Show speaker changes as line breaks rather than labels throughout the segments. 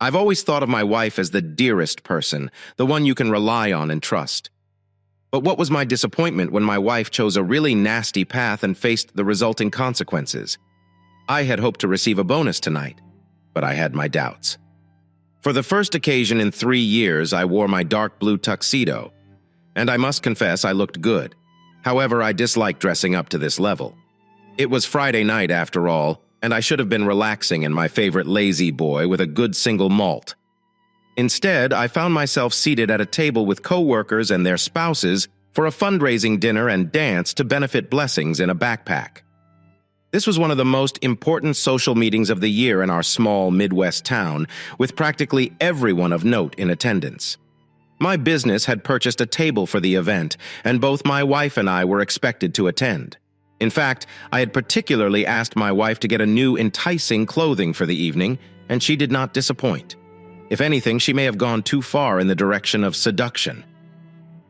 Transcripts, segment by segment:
I've always thought of my wife as the dearest person, the one you can rely on and trust. But what was my disappointment when my wife chose a really nasty path and faced the resulting consequences? I had hoped to receive a bonus tonight, but I had my doubts. For the first occasion in 3 years, I wore my dark blue tuxedo, and I must confess I looked good. However, I disliked dressing up to this level. It was Friday night after all, and I should have been relaxing in my favorite lazy boy with a good single malt. Instead, I found myself seated at a table with co-workers and their spouses for a fundraising dinner and dance to benefit blessings in a backpack. This was one of the most important social meetings of the year in our small Midwest town, with practically everyone of note in attendance. My business had purchased a table for the event, and both my wife and I were expected to attend. In fact, I had particularly asked my wife to get a new enticing clothing for the evening, and she did not disappoint. If anything, she may have gone too far in the direction of seduction.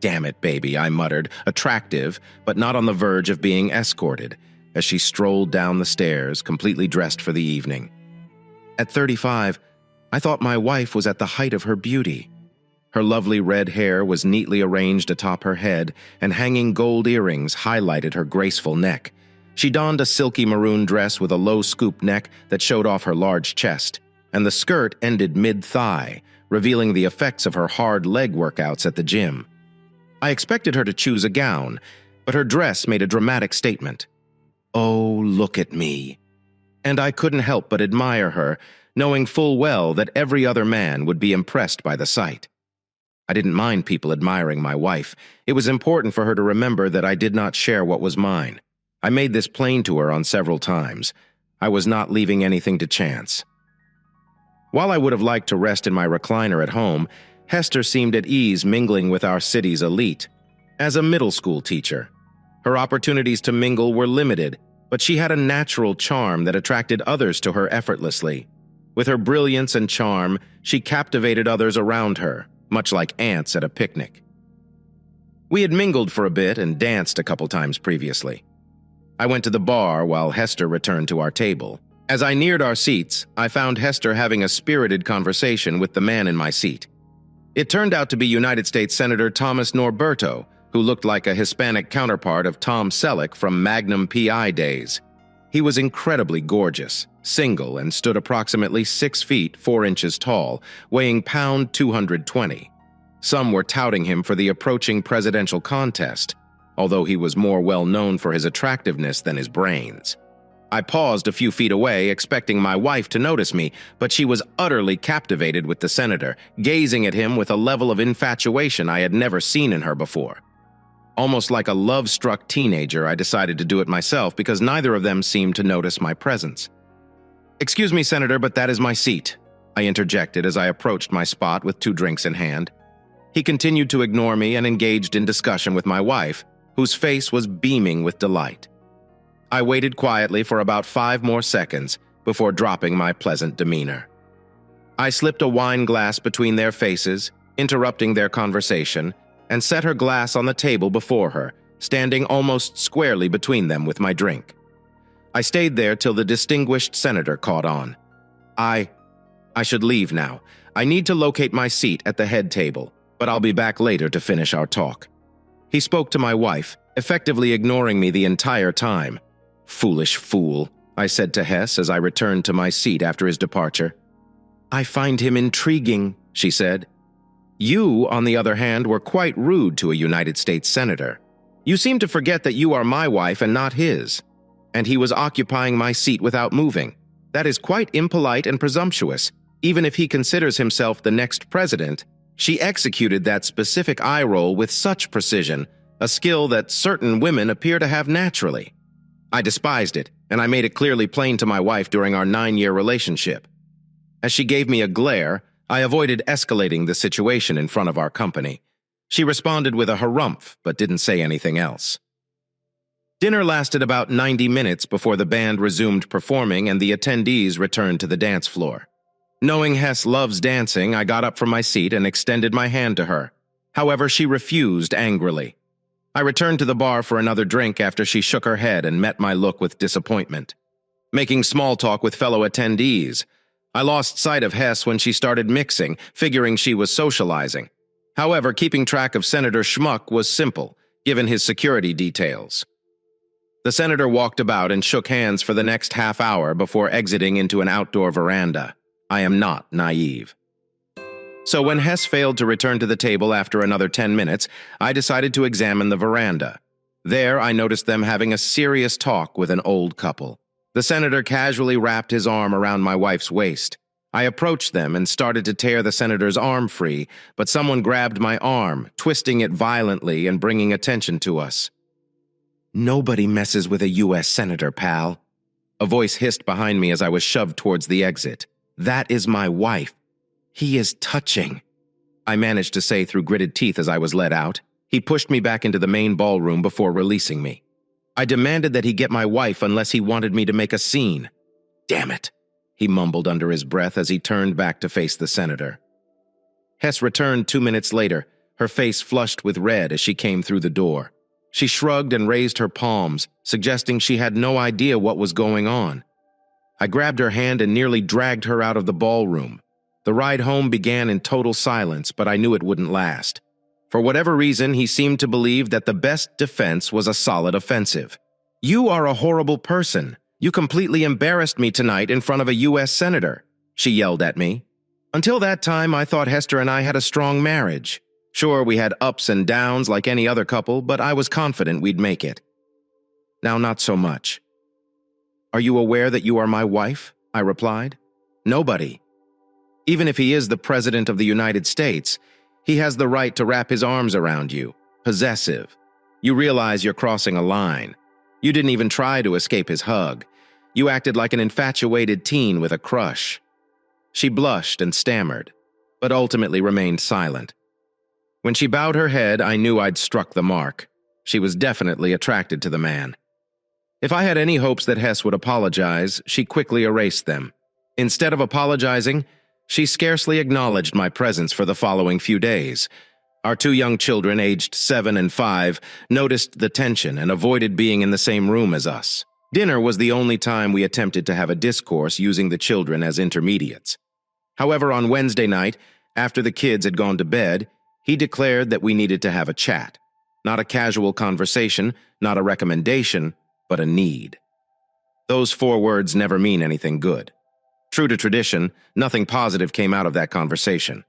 "Damn it, baby," I muttered, attractive, but not on the verge of being escorted, as she strolled down the stairs, completely dressed for the evening. At 35, I thought my wife was at the height of her beauty. Her lovely red hair was neatly arranged atop her head, and hanging gold earrings highlighted her graceful neck. She donned a silky maroon dress with a low scoop neck that showed off her large chest, and the skirt ended mid-thigh, revealing the effects of her hard leg workouts at the gym. I expected her to choose a gown, but her dress made a dramatic statement. "Oh, look at me." And I couldn't help but admire her, knowing full well that every other man would be impressed by the sight. I didn't mind people admiring my wife. It was important for her to remember that I did not share what was mine. I made this plain to her on several times. I was not leaving anything to chance. While I would have liked to rest in my recliner at home, Hester seemed at ease mingling with our city's elite. As a middle school teacher, her opportunities to mingle were limited, but she had a natural charm that attracted others to her effortlessly. With her brilliance and charm, she captivated others around her, much like ants at a picnic. We had mingled for a bit and danced a couple times previously. I went to the bar while Hester returned to our table. As I neared our seats, I found Hester having a spirited conversation with the man in my seat. It turned out to be United States Senator Thomas Norberto, who looked like a Hispanic counterpart of Tom Selleck from Magnum P.I. days. He was incredibly gorgeous, single, and stood approximately 6 feet 4 inches tall, weighing pound 220. Some were touting him for the approaching presidential contest, although he was more well known for his attractiveness than his brains. I paused a few feet away, expecting my wife to notice me, but she was utterly captivated with the senator, gazing at him with a level of infatuation I had never seen in her before. Almost like a love-struck teenager, I decided to do it myself because neither of them seemed to notice my presence. "Excuse me, Senator, but that is my seat," I interjected as I approached my spot with 2 drinks in hand. He continued to ignore me and engaged in discussion with my wife, whose face was beaming with delight. I waited quietly for about 5 more seconds before dropping my pleasant demeanor. I slipped a wine glass between their faces, interrupting their conversation, and set her glass on the table before her, standing almost squarely between them with my drink. I stayed there till the distinguished senator caught on. I should leave now. I need to locate my seat at the head table, but I'll be back later to finish our talk." He spoke to my wife, effectively ignoring me the entire time. "Foolish fool," I said to Hess as I returned to my seat after his departure. "I find him intriguing," she said. "You, on the other hand, were quite rude to a United States senator. You seem to forget that you are my wife and not his. And he was occupying my seat without moving. That is quite impolite and presumptuous. Even if he considers himself the next president, she executed that specific eye roll with such precision, a skill that certain women appear to have naturally. I despised it, and I made it clearly plain to my wife during our 9-year relationship. As she gave me a glare, I avoided escalating the situation in front of our company. She responded with a harumph, but didn't say anything else. Dinner lasted about 90 minutes before the band resumed performing and the attendees returned to the dance floor. Knowing Hess loves dancing, I got up from my seat and extended my hand to her. However, she refused angrily. I returned to the bar for another drink after she shook her head and met my look with disappointment. Making small talk with fellow attendees, I lost sight of Hess when she started mixing, figuring she was socializing. However, keeping track of Senator Schmuck was simple, given his security details. The senator walked about and shook hands for the next half hour before exiting into an outdoor veranda. I am not naive. So when Hess failed to return to the table after another 10 minutes, I decided to examine the veranda. There, I noticed them having a serious talk with an old couple. The senator casually wrapped his arm around my wife's waist. I approached them and started to tear the senator's arm free, but someone grabbed my arm, twisting it violently and bringing attention to us. "Nobody messes with a U.S. senator, pal." A voice hissed behind me as I was shoved towards the exit. "That is my wife. He is touching," I managed to say through gritted teeth as I was led out. He pushed me back into the main ballroom before releasing me. I demanded that he get my wife unless he wanted me to make a scene. "Damn it," he mumbled under his breath as he turned back to face the senator. Hess returned 2 minutes later, her face flushed with red as she came through the door. She shrugged and raised her palms, suggesting she had no idea what was going on. I grabbed her hand and nearly dragged her out of the ballroom. The ride home began in total silence, but I knew it wouldn't last. For whatever reason, he seemed to believe that the best defense was a solid offensive. "You are a horrible person. You completely embarrassed me tonight in front of a U.S. senator," she yelled at me. Until that time, I thought Hester and I had a strong marriage. Sure, we had ups and downs like any other couple, but I was confident we'd make it. Now, not so much. "Are you aware that you are my wife?" I replied. "Nobody. Even if he is the President of the United States, he has the right to wrap his arms around you. Possessive. You realize you're crossing a line. You didn't even try to escape his hug. You acted like an infatuated teen with a crush." She blushed and stammered, but ultimately remained silent. When she bowed her head, I knew I'd struck the mark. She was definitely attracted to the man. If I had any hopes that Hess would apologize, she quickly erased them. Instead of apologizing, she scarcely acknowledged my presence for the following few days. Our 2 young children, aged 7 and 5, noticed the tension and avoided being in the same room as us. Dinner was the only time we attempted to have a discourse using the children as intermediates. However, on Wednesday night, after the kids had gone to bed, he declared that we needed to have a chat. Not a casual conversation, not a recommendation, but a need. Those 4 words never mean anything good. True to tradition, nothing positive came out of that conversation.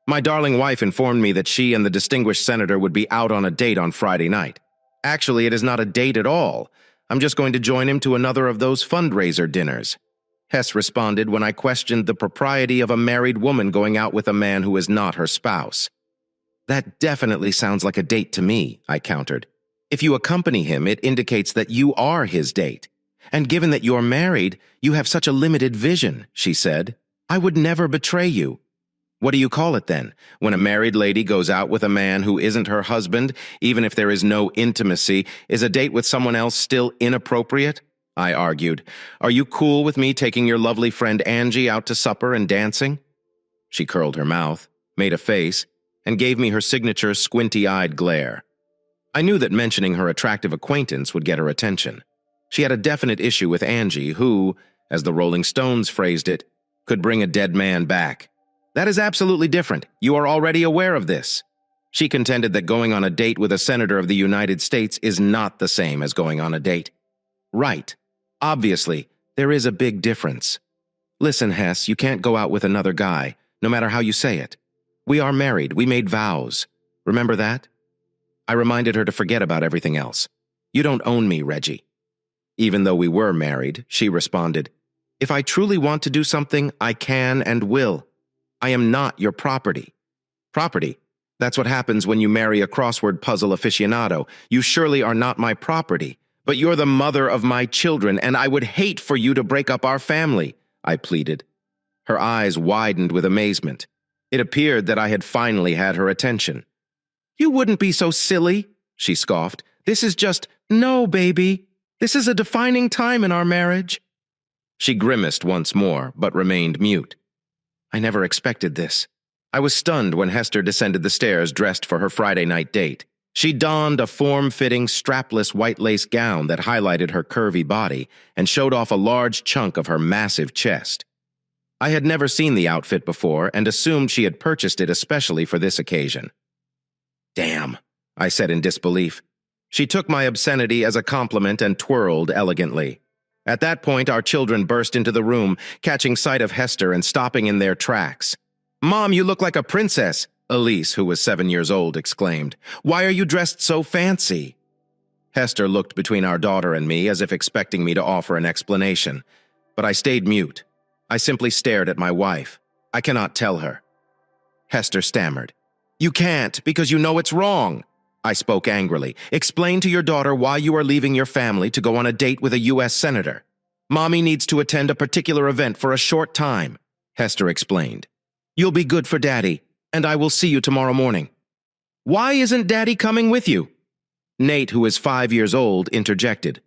My darling wife informed me that she and the distinguished senator would be out on a date on Friday night. Actually, it is not a date at all. I'm just going to join him to another of those fundraiser dinners. Hess responded when I questioned the propriety of a married woman going out with a man who is not her spouse. "That definitely sounds like a date to me," I countered. "If you accompany him, it indicates that you are his date. And given that you're married, you have such a limited vision," she said. "I would never betray you." "What do you call it then, when a married lady goes out with a man who isn't her husband, even if there is no intimacy? Is a date with someone else still inappropriate?" I argued. "Are you cool with me taking your lovely friend Angie out to supper and dancing?" She curled her mouth, made a face, and gave me her signature squinty-eyed glare. I knew that mentioning her attractive acquaintance would get her attention. She had a definite issue with Angie, who, as the Rolling Stones phrased it, could bring a dead man back. "That is absolutely different. You are already aware of this." She contended that going on a date with a senator of the United States is not the same as going on a date. Right. Obviously, there is a big difference. "Listen, Hess, you can't go out with another guy, no matter how you say it. We are married. We made vows. Remember that?" I reminded her to forget about everything else. "You don't own me, Reggie." Even though we were married, she responded, "If I truly want to do something, I can and will. I am not your property." "Property? That's what happens when you marry a crossword puzzle aficionado. You surely are not my property. But you're the mother of my children, and I would hate for you to break up our family," I pleaded. Her eyes widened with amazement. It appeared that I had finally had her attention. "You wouldn't be so silly," she scoffed. "This is just, no, baby. This is a defining time in our marriage." She grimaced once more, but remained mute. I never expected this. I was stunned when Hester descended the stairs dressed for her Friday night date. She donned a form-fitting, strapless white lace gown that highlighted her curvy body and showed off a large chunk of her massive chest. I had never seen the outfit before and assumed she had purchased it especially for this occasion. "Damn," I said in disbelief. She took my obscenity as a compliment and twirled elegantly. At that point, our children burst into the room, catching sight of Hester and stopping in their tracks. "Mom, you look like a princess," Elise, who was 7 years old, exclaimed. "Why are you dressed so fancy?" Hester looked between our daughter and me as if expecting me to offer an explanation, but I stayed mute. I simply stared at my wife. "I cannot tell her." Hester stammered. "You can't, because you know it's wrong." I spoke angrily. "Explain to your daughter why you are leaving your family to go on a date with a U.S. senator. Mommy needs to attend a particular event for a short time," Hester explained. "You'll be good for Daddy, and I will see you tomorrow morning." "Why isn't Daddy coming with you?" Nate, who is 5 years old, interjected.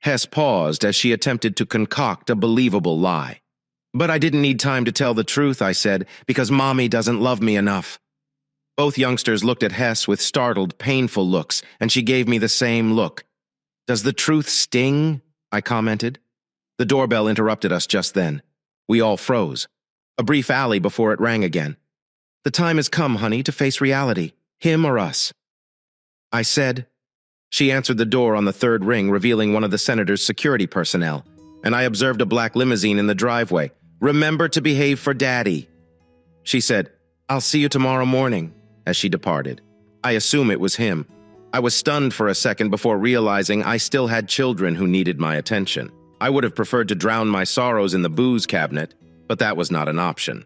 Hess paused as she attempted to concoct a believable lie. "But I didn't need time to tell the truth," I said, "because Mommy doesn't love me enough." Both youngsters looked at Hess with startled, painful looks, and she gave me the same look. "Does the truth sting?" I commented. The doorbell interrupted us just then. We all froze. A brief alley before it rang again. "The time has come, honey, to face reality. Him or us." I said. She answered the door on the third ring, revealing one of the senator's security personnel, and I observed a black limousine in the driveway. "Remember to behave for Daddy." She said, "I'll see you tomorrow morning," as she departed. I assume it was him. I was stunned for a second before realizing I still had children who needed my attention. I would have preferred to drown my sorrows in the booze cabinet, but that was not an option.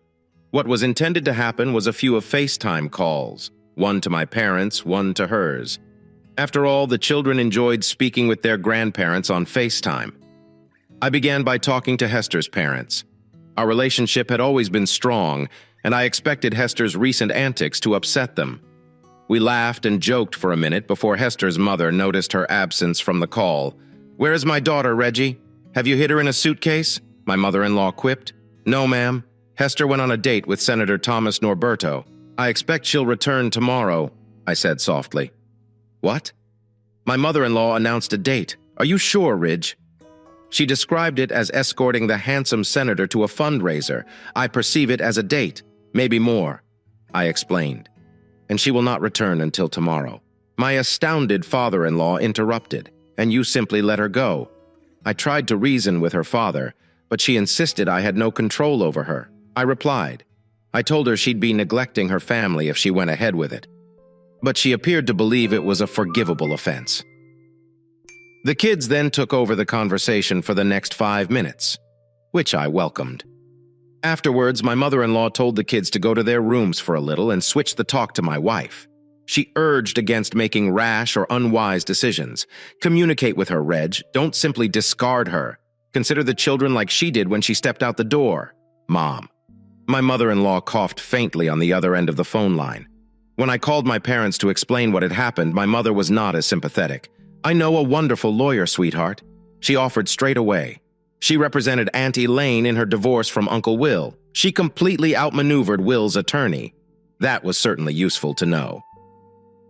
What was intended to happen was a few of FaceTime calls, one to my parents, one to hers. After all, the children enjoyed speaking with their grandparents on FaceTime. I began by talking to Hester's parents. Our relationship had always been strong, and I expected Hester's recent antics to upset them. We laughed and joked for a minute before Hester's mother noticed her absence from the call. "Where is my daughter, Reggie? Have you hid her in a suitcase?" my mother-in-law quipped. "No, ma'am. Hester went on a date with Senator Thomas Norberto. I expect she'll return tomorrow," I said softly. "What?" "My mother-in-law announced a date. Are you sure, Ridge?" She described it as escorting the handsome senator to a fundraiser. "I perceive it as a date, maybe more," I explained. "And she will not return until tomorrow." My astounded father-in-law interrupted. "And you simply let her go." I tried to reason with her father, but she insisted I had no control over her. I replied. I told her she'd be neglecting her family if she went ahead with it. But she appeared to believe it was a forgivable offense. The kids then took over the conversation for the next 5 minutes, which I welcomed. Afterwards, my mother-in-law told the kids to go to their rooms for a little and switch the talk to my wife. She urged against making rash or unwise decisions. "Communicate with her, Reg. Don't simply discard her. Consider the children like she did when she stepped out the door. Mom." My mother-in-law coughed faintly on the other end of the phone line. When I called my parents to explain what had happened, my mother was not as sympathetic. "I know a wonderful lawyer, sweetheart," she offered straight away. She represented Aunt Elaine in her divorce from Uncle Will. She completely outmaneuvered Will's attorney. That was certainly useful to know.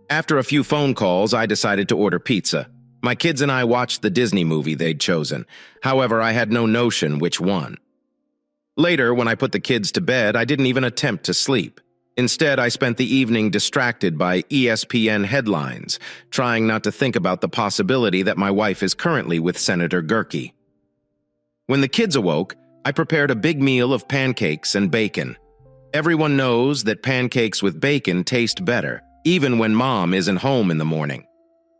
After a few phone calls, I decided to order pizza. My kids and I watched the Disney movie they'd chosen. However, I had no notion which one. Later, when I put the kids to bed, I didn't even attempt to sleep. Instead, I spent the evening distracted by ESPN headlines, trying not to think about the possibility that my wife is currently with Senator Gerke. When the kids awoke, I prepared a big meal of pancakes and bacon. Everyone knows that pancakes with bacon taste better, even when Mom isn't home in the morning.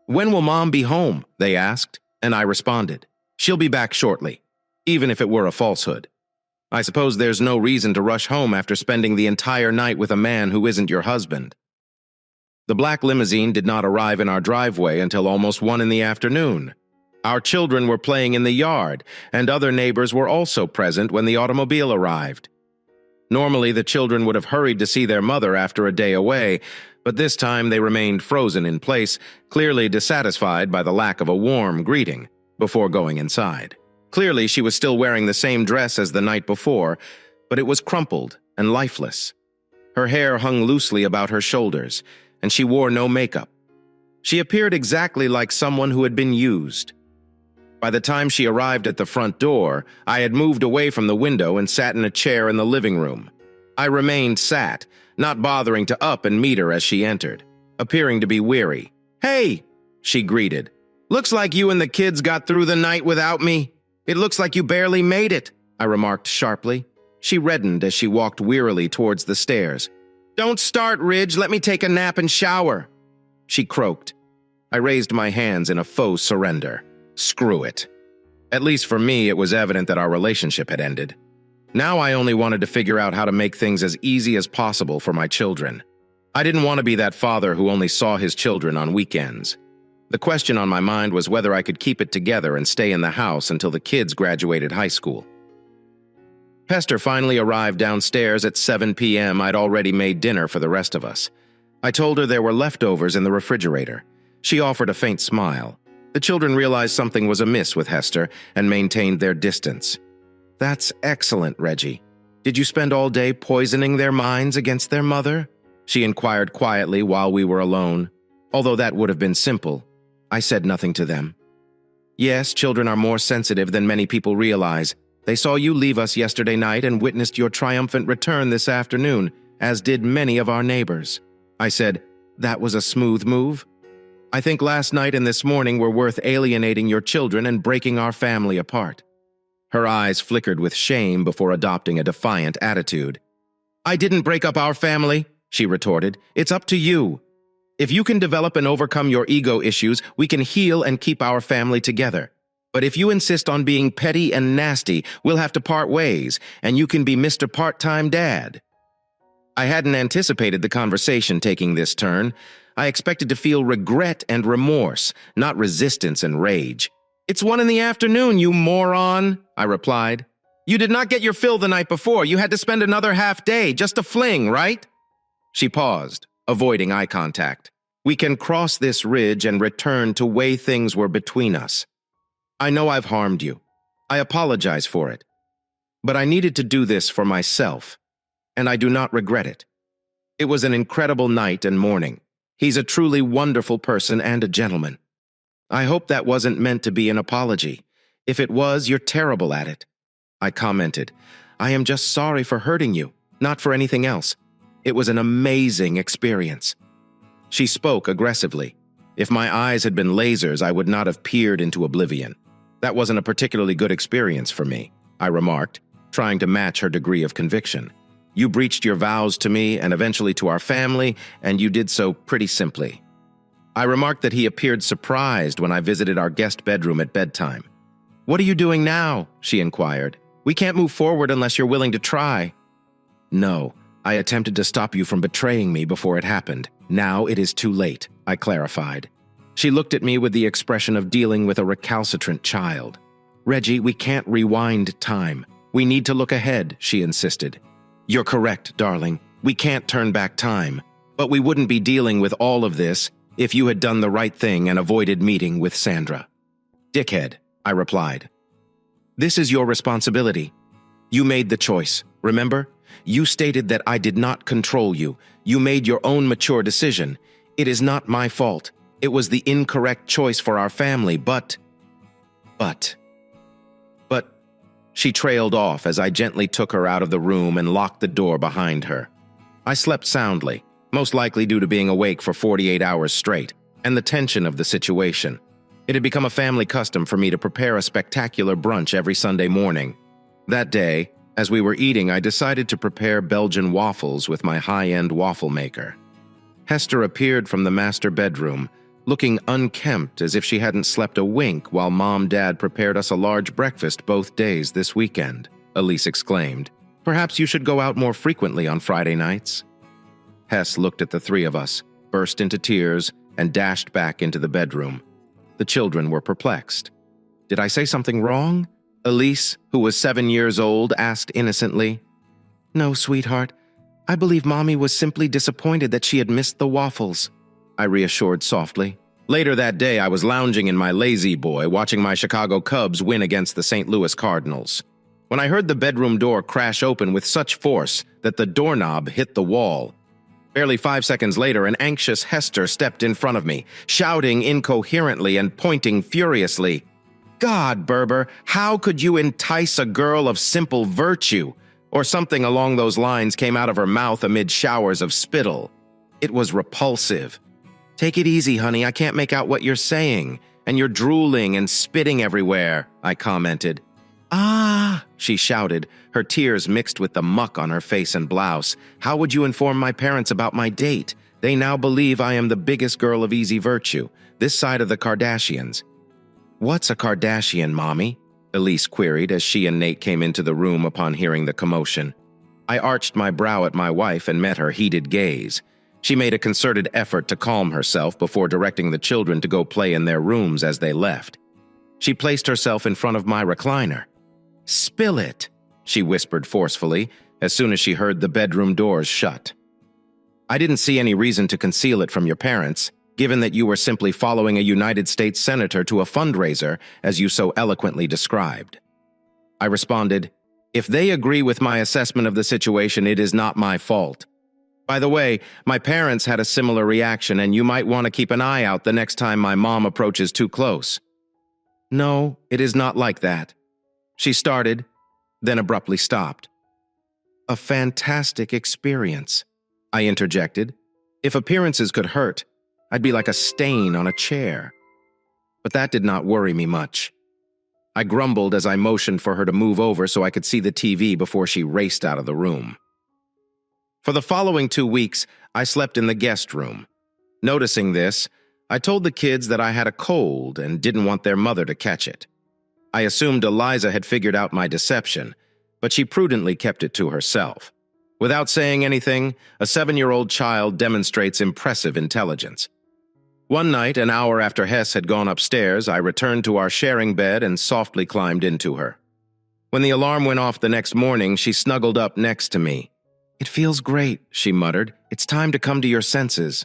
"When will Mom be home?" they asked, and I responded. "She'll be back shortly," even if it were a falsehood. I suppose there's no reason to rush home after spending the entire night with a man who isn't your husband. The black limousine did not arrive in our driveway until almost 1 in the afternoon. Our children were playing in the yard, and other neighbors were also present when the automobile arrived. Normally, the children would have hurried to see their mother after a day away, but this time they remained frozen in place, clearly dissatisfied by the lack of a warm greeting, before going inside. Clearly, she was still wearing the same dress as the night before, but it was crumpled and lifeless. Her hair hung loosely about her shoulders, and she wore no makeup. She appeared exactly like someone who had been used. By the time she arrived at the front door, I had moved away from the window and sat in a chair in the living room. I remained sat, not bothering to up and meet her as she entered, appearing to be weary. "Hey," she greeted. "Looks like you and the kids got through the night without me. It looks like you barely made it," I remarked sharply. She reddened as she walked wearily towards the stairs. "Don't start, Ridge. Let me take a nap and shower," she croaked. I raised my hands in a faux surrender. Screw it. At least for me, it was evident that our relationship had ended. Now I only wanted to figure out how to make things as easy as possible for my children. I didn't want to be that father who only saw his children on weekends. The question on my mind was whether I could keep it together and stay in the house until the kids graduated high school. Hester finally arrived downstairs at 7 p.m. I'd already made dinner for the rest of us. I told her there were leftovers in the refrigerator. She offered a faint smile. The children realized something was amiss with Hester and maintained their distance. "That's excellent, Reggie. Did you spend all day poisoning their minds against their mother?" she inquired quietly while we were alone. Although that would have been simple, I said nothing to them. "Yes, children are more sensitive than many people realize. They saw you leave us yesterday night and witnessed your triumphant return this afternoon, as did many of our neighbors." I said, "That was a smooth move. I think last night and this morning were worth alienating your children and breaking our family apart." Her eyes flickered with shame before adopting a defiant attitude. "I didn't break up our family," she retorted. "It's up to you. If you can develop and overcome your ego issues, we can heal and keep our family together. But if you insist on being petty and nasty, we'll have to part ways, and you can be Mr. Part-Time Dad." I hadn't anticipated the conversation taking this turn. I expected to feel regret and remorse, not resistance and rage. "It's 1 PM, you moron," I replied. "You did not get your fill the night before. You had to spend another half day, just a fling, right?" She paused, avoiding eye contact. "We can cross this ridge and return to way things were between us. I know I've harmed you. I apologize for it. But I needed to do this for myself, and I do not regret it. It was an incredible night and morning. He's a truly wonderful person and a gentleman. I hope that wasn't meant to be an apology. If it was, you're terrible at it," I commented. "I am just sorry for hurting you, not for anything else. It was an amazing experience." She spoke aggressively. If my eyes had been lasers, I would not have peered into oblivion. "That wasn't a particularly good experience for me," I remarked, trying to match her degree of conviction. "You breached your vows to me and eventually to our family, and you did so pretty simply." I remarked that he appeared surprised when I visited our guest bedroom at bedtime. "What are you doing now?" she inquired. "We can't move forward unless you're willing to try." "No, I attempted to stop you from betraying me before it happened. Now it is too late," I clarified. She looked at me with the expression of dealing with a recalcitrant child. "Reggie, we can't rewind time. We need to look ahead," she insisted. "You're correct, darling. We can't turn back time. But we wouldn't be dealing with all of this if you had done the right thing and avoided meeting with Sandra." "Dickhead," I replied. "This is your responsibility. You made the choice, remember? You stated that I did not control you. You made your own mature decision. It is not my fault. It was the incorrect choice for our family, but... She trailed off as I gently took her out of the room and locked the door behind her. I slept soundly, most likely due to being awake for 48 hours straight, and the tension of the situation. It had become a family custom for me to prepare a spectacular brunch every Sunday morning. That day, as we were eating, I decided to prepare Belgian waffles with my high-end waffle maker. Hester appeared from the master bedroom, looking unkempt as if she hadn't slept a wink while Mom-Dad prepared us a large breakfast both days this weekend, Elise exclaimed. "Perhaps you should go out more frequently on Friday nights." Hess looked at the three of us, burst into tears, and dashed back into the bedroom. The children were perplexed. "Did I say something wrong?" Elise, who was 7 years old, asked innocently. "No, sweetheart. I believe Mommy was simply disappointed that she had missed the waffles," I reassured softly. Later that day, I was lounging in my lazy boy, watching my Chicago Cubs win against the St. Louis Cardinals, when I heard the bedroom door crash open with such force that the doorknob hit the wall. Barely 5 seconds later, an anxious Hester stepped in front of me, shouting incoherently and pointing furiously. God, Berber, how could you entice a girl of simple virtue? Or something along those lines came out of her mouth amid showers of spittle. It was repulsive. Take it easy, honey, I can't make out what you're saying. And you're drooling and spitting everywhere, I commented. Ah, she shouted, her tears mixed with the muck on her face and blouse. How would you inform my parents about my date? They now believe I am the biggest girl of easy virtue, this side of the Kardashians. What's a Kardashian, Mommy? Elise queried as she and Nate came into the room upon hearing the commotion. I arched my brow at my wife and met her heated gaze. She made a concerted effort to calm herself before directing the children to go play in their rooms as they left. She placed herself in front of my recliner. "Spill it," she whispered forcefully as soon as she heard the bedroom doors shut. "I didn't see any reason to conceal it from your parents, given that you were simply following a United States senator to a fundraiser, as you so eloquently described." I responded, "If they agree with my assessment of the situation, it is not my fault. By the way, my parents had a similar reaction, and you might want to keep an eye out the next time my mom approaches too close." "No, it is not like that," she started, then abruptly stopped. "A fantastic experience," I interjected. "If appearances could hurt, I'd be like a stain on a chair." But that did not worry me much. I grumbled as I motioned for her to move over so I could see the TV before she raced out of the room. For the following 2 weeks, I slept in the guest room. Noticing this, I told the kids that I had a cold and didn't want their mother to catch it. I assumed Eliza had figured out my deception, but she prudently kept it to herself. Without saying anything, a 7-year-old child demonstrates impressive intelligence. One night, an hour after Hess had gone upstairs, I returned to our sharing bed and softly climbed into her. When the alarm went off the next morning, she snuggled up next to me. "It feels great," she muttered. "It's time to come to your senses."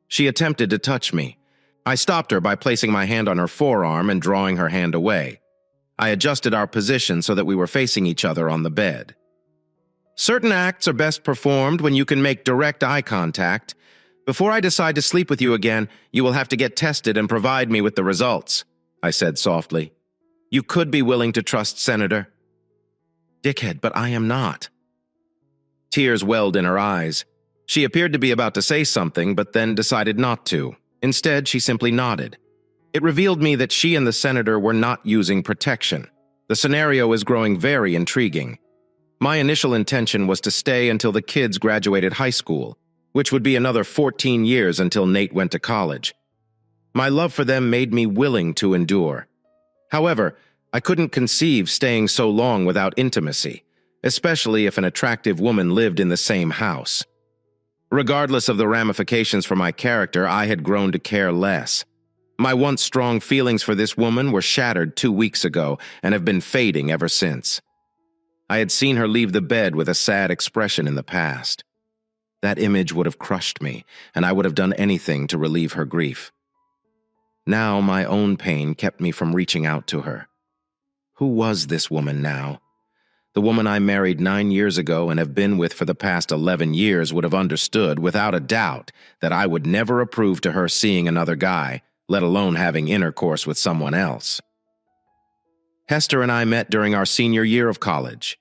She attempted to touch me. I stopped her by placing my hand on her forearm and drawing her hand away. I adjusted our position so that we were facing each other on the bed. "Certain acts are best performed when you can make direct eye contact. Before I decide to sleep with you again, you will have to get tested and provide me with the results," I said softly. "You could be willing to trust Senator." "Dickhead, but I am not." Tears welled in her eyes. She appeared to be about to say something, but then decided not to. Instead, she simply nodded. It revealed me that she and the senator were not using protection. The scenario is growing very intriguing. My initial intention was to stay until the kids graduated high school, which would be another 14 years until Nate went to college. My love for them made me willing to endure. However, I couldn't conceive staying so long without intimacy, especially if an attractive woman lived in the same house. Regardless of the ramifications for my character, I had grown to care less. My once strong feelings for this woman were shattered 2 weeks ago and have been fading ever since. I had seen her leave the bed with a sad expression in the past. That image would have crushed me, and I would have done anything to relieve her grief. Now my own pain kept me from reaching out to her. Who was this woman now? The woman I married 9 years ago and have been with for the past 11 years would have understood, without a doubt, that I would never approve to her seeing another guy, let alone having intercourse with someone else. Hester and I met during our senior year of college.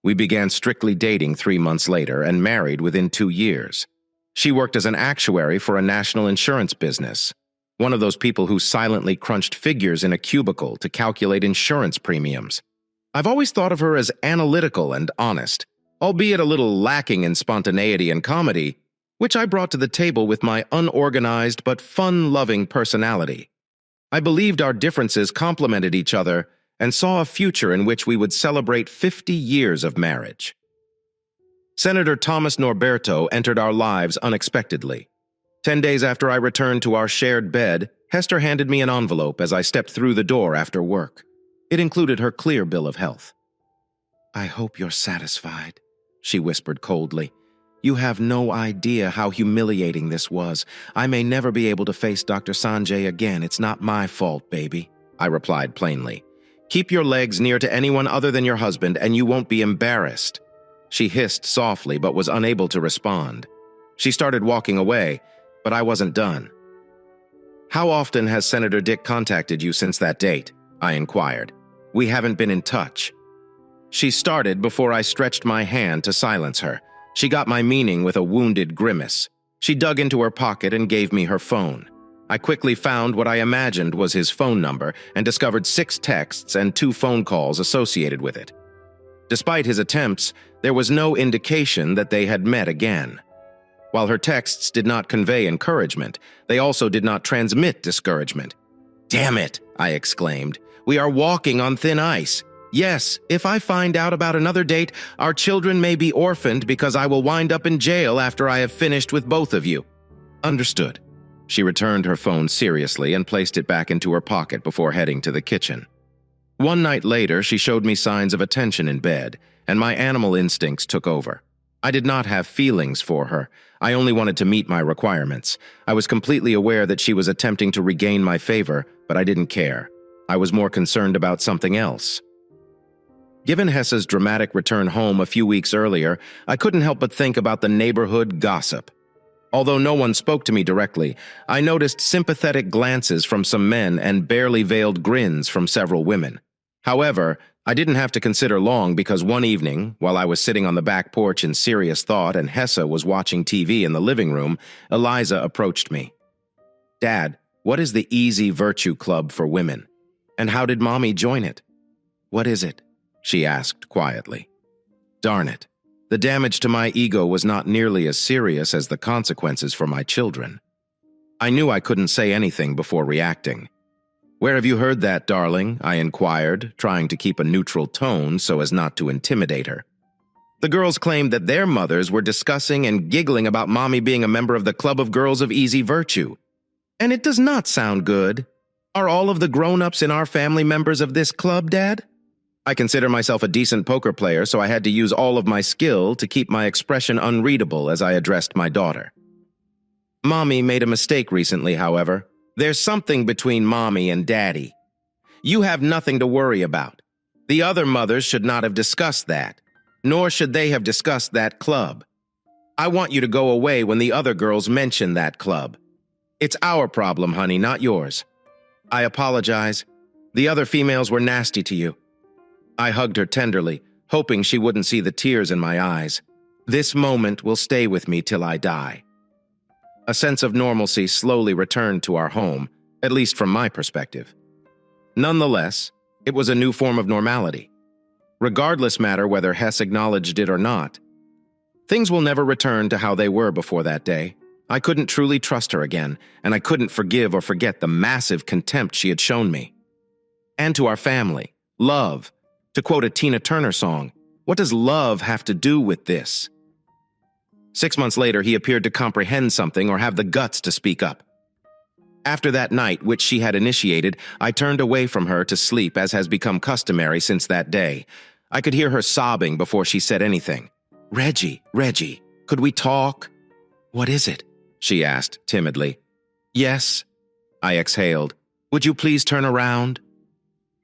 We began strictly dating 3 months later and married within 2 years. She worked as an actuary for a national insurance business, one of those people who silently crunched figures in a cubicle to calculate insurance premiums. I've always thought of her as analytical and honest, albeit a little lacking in spontaneity and comedy, which I brought to the table with my unorganized but fun-loving personality. I believed our differences complemented each other and saw a future in which we would celebrate 50 years of marriage. Senator Thomas Norberto entered our lives unexpectedly. 10 days after I returned to our shared bed, Hester handed me an envelope as I stepped through the door after work. It included her clear bill of health. "I hope you're satisfied," she whispered coldly. "You have no idea how humiliating this was. I may never be able to face Dr. Sanjay again. It's not my fault, baby," I replied plainly. "Keep your legs near to anyone other than your husband and you won't be embarrassed." She hissed softly but was unable to respond. She started walking away, but I wasn't done. "How often has Senator Dick contacted you since that date?" I inquired. "We haven't been in touch." She started before I stretched my hand to silence her. She got my meaning with a wounded grimace. She dug into her pocket and gave me her phone. I quickly found what I imagined was his phone number and discovered 6 texts and 2 phone calls associated with it. Despite his attempts, there was no indication that they had met again. While her texts did not convey encouragement, they also did not transmit discouragement. "Damn it!" I exclaimed. "We are walking on thin ice. Yes, if I find out about another date, our children may be orphaned because I will wind up in jail after I have finished with both of you." "Understood." She returned her phone seriously and placed it back into her pocket before heading to the kitchen. One night later, she showed me signs of attention in bed, and my animal instincts took over. I did not have feelings for her. I only wanted to meet my requirements. I was completely aware that she was attempting to regain my favor, but I didn't care. I was more concerned about something else. Given Hesse's dramatic return home a few weeks earlier, I couldn't help but think about the neighborhood gossip. Although no one spoke to me directly, I noticed sympathetic glances from some men and barely veiled grins from several women. However, I didn't have to consider long because one evening, while I was sitting on the back porch in serious thought and Hesse was watching TV in the living room, Eliza approached me. "Dad, what is the Easy Virtue Club for women? And how did Mommy join it?" "What is it?" she asked quietly. Darn it. The damage to my ego was not nearly as serious as the consequences for my children. I knew I couldn't say anything before reacting. "Where have you heard that, darling?" I inquired, trying to keep a neutral tone so as not to intimidate her. "The girls claimed that their mothers were discussing and giggling about Mommy being a member of the Club of Girls of Easy Virtue. And it does not sound good. Are all of the grown-ups in our family members of this club, Dad?" I consider myself a decent poker player, so I had to use all of my skill to keep my expression unreadable as I addressed my daughter. "Mommy made a mistake recently, however. There's something between Mommy and Daddy. You have nothing to worry about. The other mothers should not have discussed that, nor should they have discussed that club. I want you to go away when the other girls mention that club. It's our problem, honey, not yours. I apologize. The other females were nasty to you." I hugged her tenderly, hoping she wouldn't see the tears in my eyes. This moment will stay with me till I die. A sense of normalcy slowly returned to our home, at least from my perspective. Nonetheless, it was a new form of normality. Regardless matter whether Hess acknowledged it or not, things will never return to how they were before that day. I couldn't truly trust her again, and I couldn't forgive or forget the massive contempt she had shown me. And to our family, love. To quote a Tina Turner song, what does love have to do with this? 6 months later, he appeared to comprehend something or have the guts to speak up. After that night, which she had initiated, I turned away from her to sleep as has become customary since that day. I could hear her sobbing before she said anything. Reggie, could we talk?" "What is it?" she asked timidly. "Yes," I exhaled. "Would you please turn around?"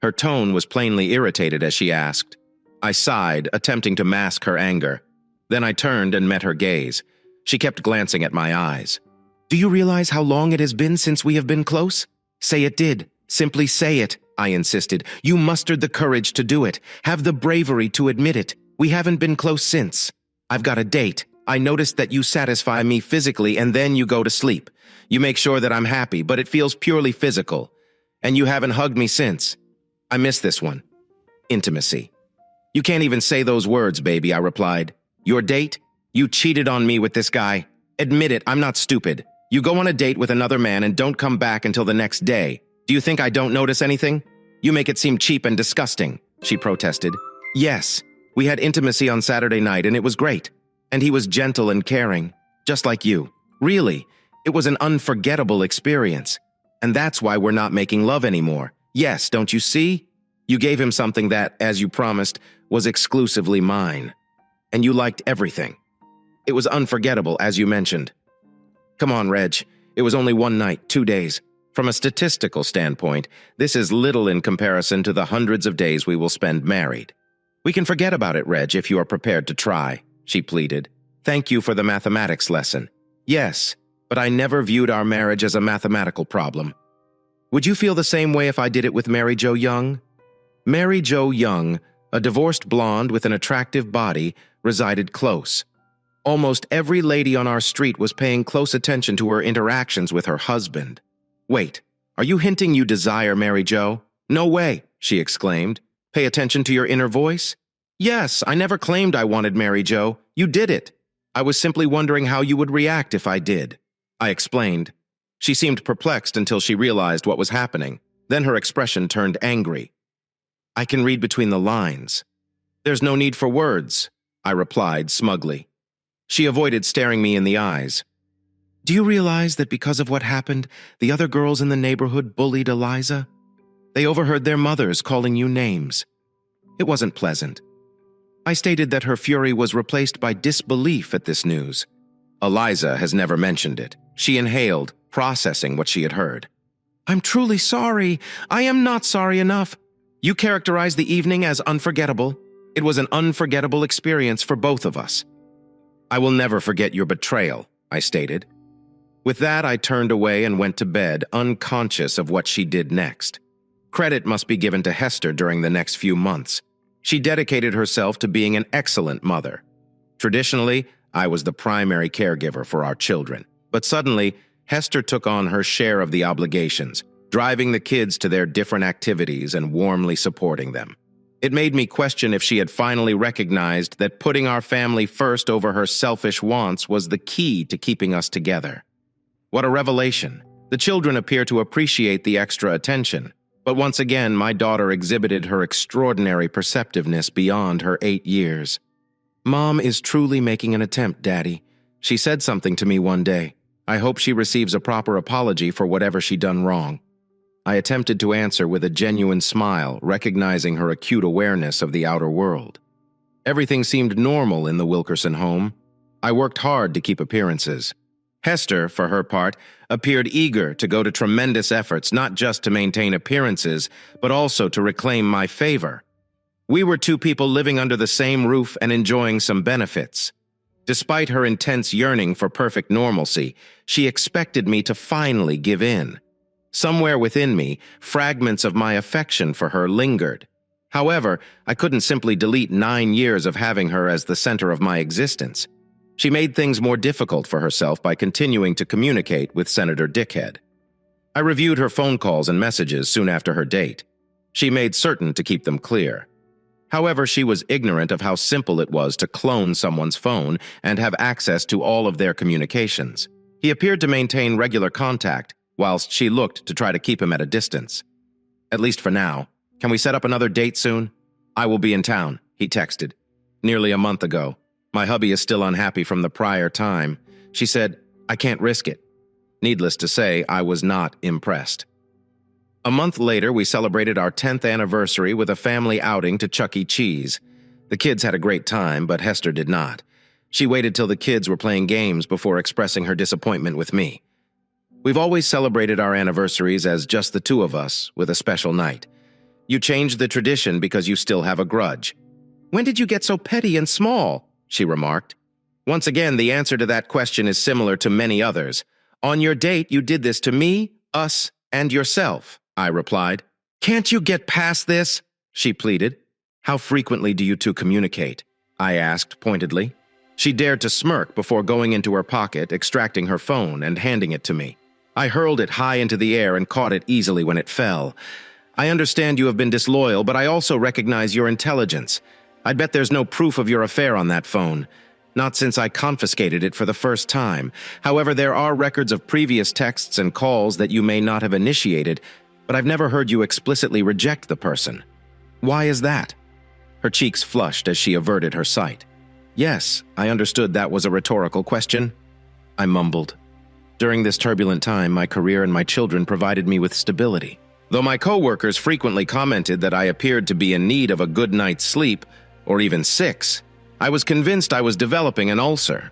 Her tone was plainly irritated as she asked. I sighed, attempting to mask her anger. Then I turned and met her gaze. She kept glancing at my eyes. "Do you realize how long it has been since we have been close? Say it did. Simply say it," I insisted. "You mustered the courage to do it. Have the bravery to admit it. We haven't been close since. I've got a date. I noticed that you satisfy me physically and then you go to sleep. You make sure that I'm happy, but it feels purely physical. And you haven't hugged me since. I miss this one. Intimacy." "You can't even say those words, baby," I replied. "Your date? You cheated on me with this guy. Admit it, I'm not stupid. You go on a date with another man and don't come back until the next day. Do you think I don't notice anything? You make it seem cheap and disgusting," she protested. "Yes, we had intimacy on Saturday night and it was great. And he was gentle and caring, just like you. Really, it was an unforgettable experience. And that's why we're not making love anymore. Yes, don't you see? You gave him something that, as you promised, was exclusively mine. And you liked everything. It was unforgettable, as you mentioned. Come on, Reg. It was only one night, 2 days. From a statistical standpoint, this is little in comparison to the hundreds of days we will spend married. We can forget about it, Reg, if you are prepared to try," she pleaded. "Thank you for the mathematics lesson. Yes, but I never viewed our marriage as a mathematical problem. Would you feel the same way if I did it with Mary Jo Young? Mary Jo Young, a divorced blonde with an attractive body, resided close. Almost every lady on our street was paying close attention to her interactions with her husband. Wait, are you hinting you desire Mary Jo? No way, she exclaimed. Pay attention to your inner voice? Yes, I never claimed I wanted Mary Jo. You did it. I was simply wondering how you would react if I did. I explained. She seemed perplexed until she realized what was happening. Then her expression turned angry. I can read between the lines. There's no need for words, I replied smugly. She avoided staring me in the eyes. Do you realize that because of what happened, the other girls in the neighborhood bullied Eliza? They overheard their mothers calling you names. It wasn't pleasant. I stated that her fury was replaced by disbelief at this news. Eliza has never mentioned it. She inhaled, processing what she had heard. I'm truly sorry. I am not sorry enough. You characterized the evening as unforgettable. It was an unforgettable experience for both of us. I will never forget your betrayal, I stated. With that, I turned away and went to bed, unconscious of what she did next. Credit must be given to Hester during the next few months. She dedicated herself to being an excellent mother. Traditionally, I was the primary caregiver for our children. But suddenly, Hester took on her share of the obligations, driving the kids to their different activities and warmly supporting them. It made me question if she had finally recognized that putting our family first over her selfish wants was the key to keeping us together. What a revelation. The children appear to appreciate the extra attention, but once again my daughter exhibited her extraordinary perceptiveness beyond her 8 years. Mom is truly making an attempt, Daddy. She said something to me one day. I hope she receives a proper apology for whatever she done wrong. I attempted to answer with a genuine smile, recognizing her acute awareness of the outer world. Everything seemed normal in the Wilkerson home. I worked hard to keep appearances. Hester, for her part, appeared eager to go to tremendous efforts not just to maintain appearances, but also to reclaim my favor. We were two people living under the same roof and enjoying some benefits. Despite her intense yearning for perfect normalcy, she expected me to finally give in. Somewhere within me, fragments of my affection for her lingered. However, I couldn't simply delete 9 years of having her as the center of my existence. She made things more difficult for herself by continuing to communicate with Senator Dickhead. I reviewed her phone calls and messages soon after her date. She made certain to keep them clear. However, she was ignorant of how simple it was to clone someone's phone and have access to all of their communications. He appeared to maintain regular contact, whilst she looked to try to keep him at a distance. At least for now. Can we set up another date soon? I will be in town, he texted. Nearly a month ago. My hubby is still unhappy from the prior time. She said, I can't risk it. Needless to say, I was not impressed. A month later, we celebrated our 10th anniversary with a family outing to Chuck E. Cheese. The kids had a great time, but Hester did not. She waited till the kids were playing games before expressing her disappointment with me. We've always celebrated our anniversaries as just the two of us, with a special night. You changed the tradition because you still have a grudge. When did you get so petty and small? She remarked. Once again, the answer to that question is similar to many others. On your date, you did this to me, us, and yourself, I replied. Can't you get past this? She pleaded. How frequently do you two communicate? I asked pointedly. She dared to smirk before going into her pocket, extracting her phone, and handing it to me. I hurled it high into the air and caught it easily when it fell. I understand you have been disloyal, but I also recognize your intelligence. I'd bet there's no proof of your affair on that phone. Not since I confiscated it for the first time. However, there are records of previous texts and calls that you may not have initiated, but I've never heard you explicitly reject the person. Why is that? Her cheeks flushed as she averted her sight. Yes, I understood that was a rhetorical question. I mumbled. During this turbulent time, my career and my children provided me with stability. Though my coworkers frequently commented that I appeared to be in need of a good night's sleep, or even 6, I was convinced I was developing an ulcer.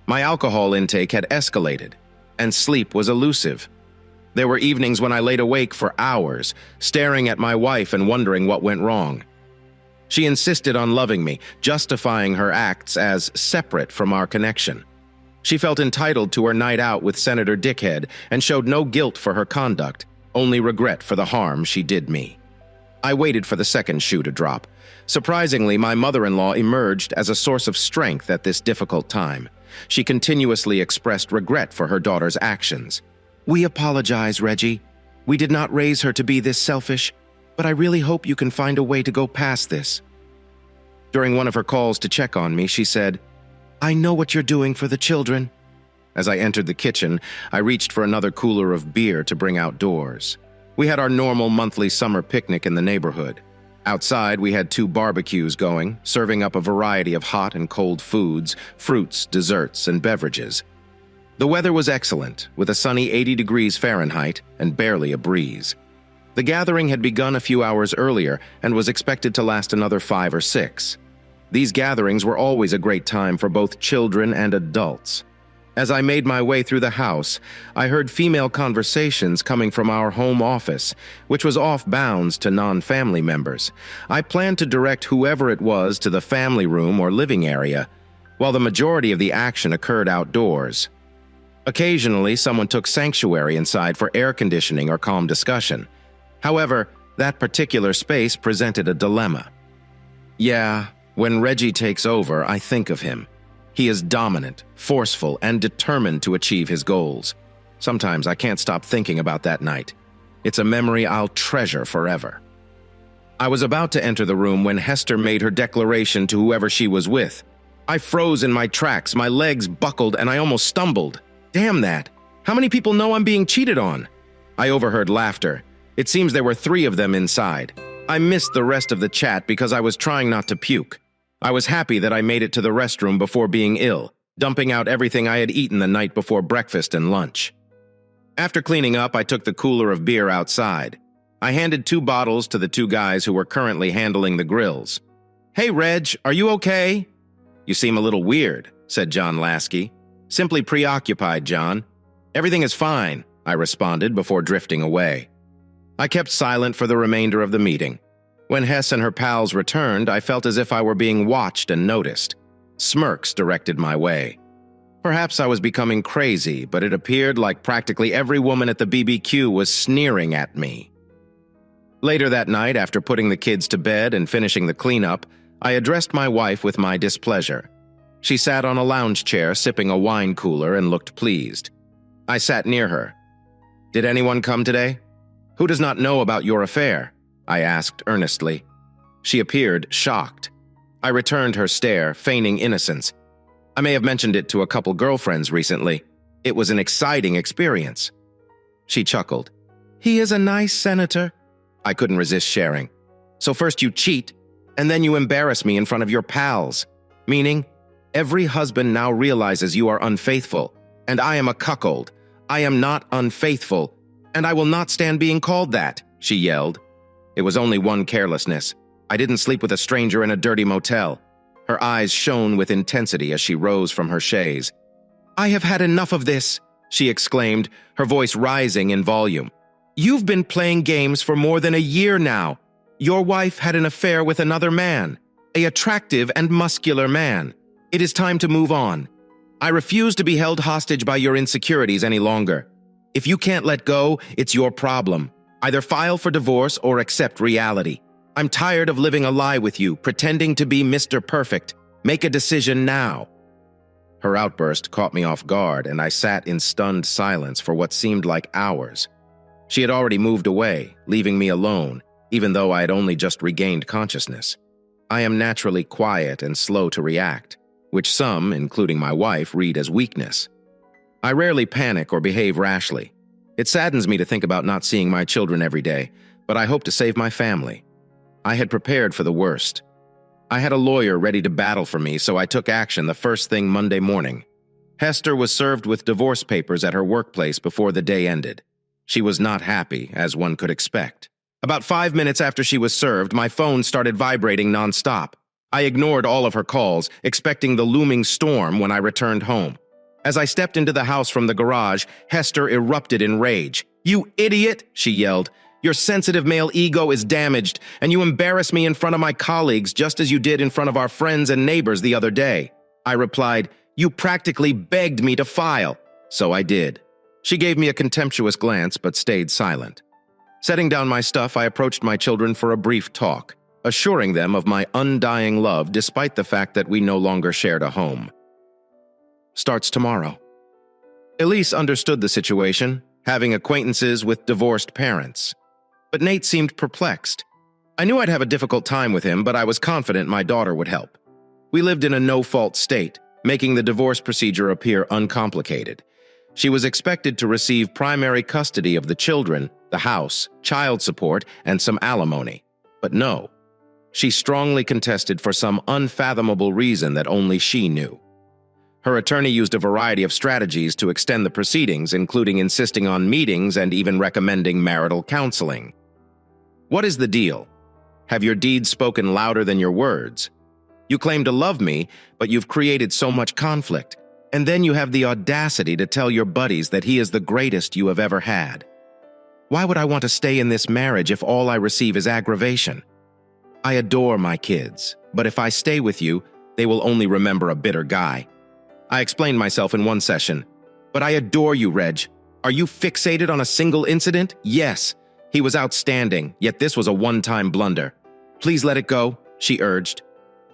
My alcohol intake had escalated, and sleep was elusive. There were evenings when I laid awake for hours, staring at my wife and wondering what went wrong. She insisted on loving me, justifying her acts as separate from our connection. She felt entitled to her night out with Senator Dickhead and showed no guilt for her conduct. only regret for the harm she did me. I waited for the second shoe to drop. Surprisingly, my mother-in-law emerged as a source of strength at this difficult time. She continuously expressed regret for her daughter's actions. "We apologize, Reggie. We did not raise her to be this selfish, but I really hope you can find a way to go past this." During one of her calls to check on me, she said, "I know what you're doing for the children." As I entered the kitchen, I reached for another cooler of beer to bring outdoors. We had our normal monthly summer picnic in the neighborhood. Outside, we had 2 barbecues going, serving up a variety of hot and cold foods, fruits, desserts, and beverages. The weather was excellent, with a sunny 80 degrees Fahrenheit and barely a breeze. The gathering had begun a few hours earlier and was expected to last another 5 or 6. These gatherings were always a great time for both children and adults. As I made my way through the house, I heard female conversations coming from our home office, which was off bounds to non-family members. I planned to direct whoever it was to the family room or living area, while the majority of the action occurred outdoors. Occasionally, someone took sanctuary inside for air conditioning or calm discussion. However, that particular space presented a dilemma. Yeah, when Reggie takes over, I think of him. He is dominant, forceful, and determined to achieve his goals. Sometimes I can't stop thinking about that night. It's a memory I'll treasure forever. I was about to enter the room when Hester made her declaration to whoever she was with. I froze in my tracks, my legs buckled, and I almost stumbled. Damn that! How many people know I'm being cheated on? I overheard laughter. It seems there were 3 of them inside. I missed the rest of the chat because I was trying not to puke. I was happy that I made it to the restroom before being ill, dumping out everything I had eaten the night before breakfast and lunch. After cleaning up, I took the cooler of beer outside. I handed 2 bottles to the 2 guys who were currently handling the grills. "Hey, Reg, are you okay?" "You seem a little weird," said John Lasky. "Simply preoccupied, John." "Everything is fine," I responded before drifting away. I kept silent for the remainder of the meeting. When Hess and her pals returned, I felt as if I were being watched and noticed. Smirks directed my way. Perhaps I was becoming crazy, but it appeared like practically every woman at the BBQ was sneering at me. Later that night, after putting the kids to bed and finishing the cleanup, I addressed my wife with my displeasure. She sat on a lounge chair sipping a wine cooler and looked pleased. I sat near her. "Did anyone come today? Who does not know about your affair?" I asked earnestly. She appeared shocked. I returned her stare, feigning innocence. "I may have mentioned it to a couple girlfriends recently. It was an exciting experience." She chuckled. "He is a nice senator." I couldn't resist sharing. "So first you cheat, and then you embarrass me in front of your pals. Meaning, every husband now realizes you are unfaithful, and I am a cuckold. I am not unfaithful, and I will not stand being called that," she yelled. It was only one carelessness. I didn't sleep with a stranger in a dirty motel. Her eyes shone with intensity as she rose from her chaise. "I have had enough of this," she exclaimed, her voice rising in volume. "You've been playing games for more than a year now. Your wife had an affair with another man, an attractive and muscular man. It is time to move on. I refuse to be held hostage by your insecurities any longer. If you can't let go, it's your problem. Either file for divorce or accept reality. I'm tired of living a lie with you, pretending to be Mr. Perfect. Make a decision now." Her outburst caught me off guard, and I sat in stunned silence for what seemed like hours. She had already moved away, leaving me alone, even though I had only just regained consciousness. I am naturally quiet and slow to react, which some, including my wife, read as weakness. I rarely panic or behave rashly. It saddens me to think about not seeing my children every day, but I hope to save my family. I had prepared for the worst. I had a lawyer ready to battle for me, so I took action the first thing Monday morning. Hester was served with divorce papers at her workplace before the day ended. She was not happy, as one could expect. About 5 minutes after she was served, my phone started vibrating nonstop. I ignored all of her calls, expecting the looming storm when I returned home. As I stepped into the house from the garage, Hester erupted in rage. "You idiot!" she yelled. "Your sensitive male ego is damaged, and you embarrass me in front of my colleagues just as you did in front of our friends and neighbors the other day." I replied, "You practically begged me to file." So I did. She gave me a contemptuous glance but stayed silent. Setting down my stuff, I approached my children for a brief talk, assuring them of my undying love despite the fact that we no longer shared a home. Starts tomorrow. Elise understood the situation, having acquaintances with divorced parents. But Nate seemed perplexed. I knew I'd have a difficult time with him, but I was confident my daughter would help. We lived in a no-fault state, making the divorce procedure appear uncomplicated. She was expected to receive primary custody of the children, the house, child support, and some alimony. But no. She strongly contested for some unfathomable reason that only she knew. Her attorney used a variety of strategies to extend the proceedings, including insisting on meetings and even recommending marital counseling. What is the deal? Have your deeds spoken louder than your words? You claim to love me, but you've created so much conflict. And then you have the audacity to tell your buddies that he is the greatest you have ever had. Why would I want to stay in this marriage if all I receive is aggravation? I adore my kids, but if I stay with you, they will only remember a bitter guy. I explained myself in one session. But I adore you, Reg. Are you fixated on a single incident? Yes. He was outstanding, yet this was a one-time blunder. Please let it go, she urged.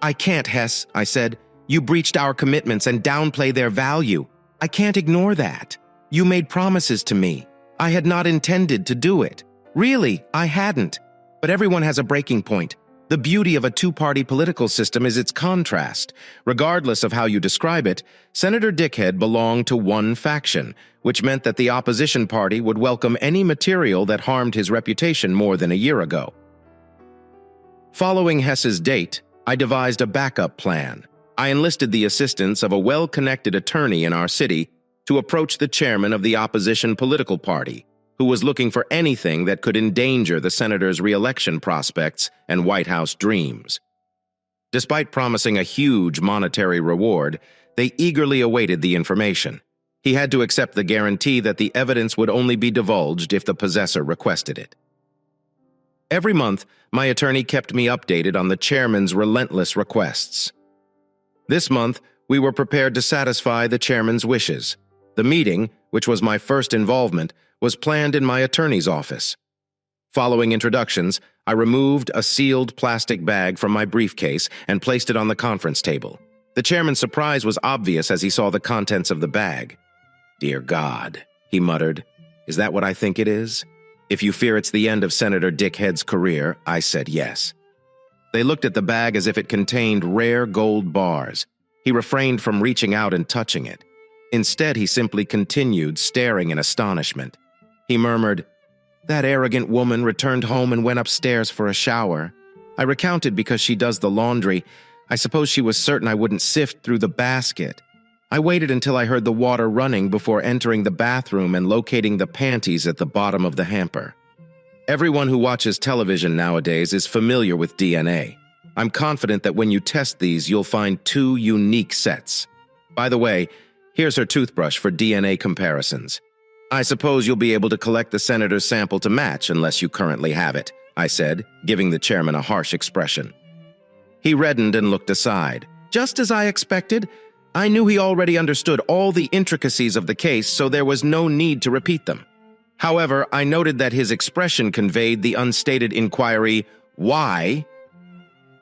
I can't, Hess, I said. You breached our commitments and downplay their value. I can't ignore that. You made promises to me. I had not intended to do it. Really, I hadn't. But everyone has a breaking point. The beauty of a two-party political system is its contrast. Regardless of how you describe it, Senator Dickhead belonged to one faction, which meant that the opposition party would welcome any material that harmed his reputation more than a year ago. Following Hess's date, I devised a backup plan. I enlisted the assistance of a well-connected attorney in our city to approach the chairman of the opposition political party, who was looking for anything that could endanger the senator's re-election prospects and White House dreams. Despite promising a huge monetary reward, they eagerly awaited the information. He had to accept the guarantee that the evidence would only be divulged if the possessor requested it. Every month, my attorney kept me updated on the chairman's relentless requests. This month, we were prepared to satisfy the chairman's wishes. The meeting, which was my first involvement, was planned in my attorney's office. Following introductions, I removed a sealed plastic bag from my briefcase and placed it on the conference table. The chairman's surprise was obvious as he saw the contents of the bag. "Dear God," he muttered, "is that what I think it is? If you fear it's the end of Senator Dickhead's career," I said yes. They looked at the bag as if it contained rare gold bars. He refrained from reaching out and touching it. Instead, he simply continued staring in astonishment. He murmured, "That arrogant woman returned home and went upstairs for a shower. I recounted because she does the laundry. I suppose she was certain I wouldn't sift through the basket. I waited until I heard the water running before entering the bathroom and locating the panties at the bottom of the hamper." Everyone who watches television nowadays is familiar with DNA. I'm confident that when you test these, you'll find two unique sets. By the way, here's her toothbrush for DNA comparisons. I suppose you'll be able to collect the senator's sample to match unless you currently have it, I said, giving the chairman a harsh expression. He reddened and looked aside. Just as I expected, I knew he already understood all the intricacies of the case, so there was no need to repeat them. However, I noted that his expression conveyed the unstated inquiry, "Why?"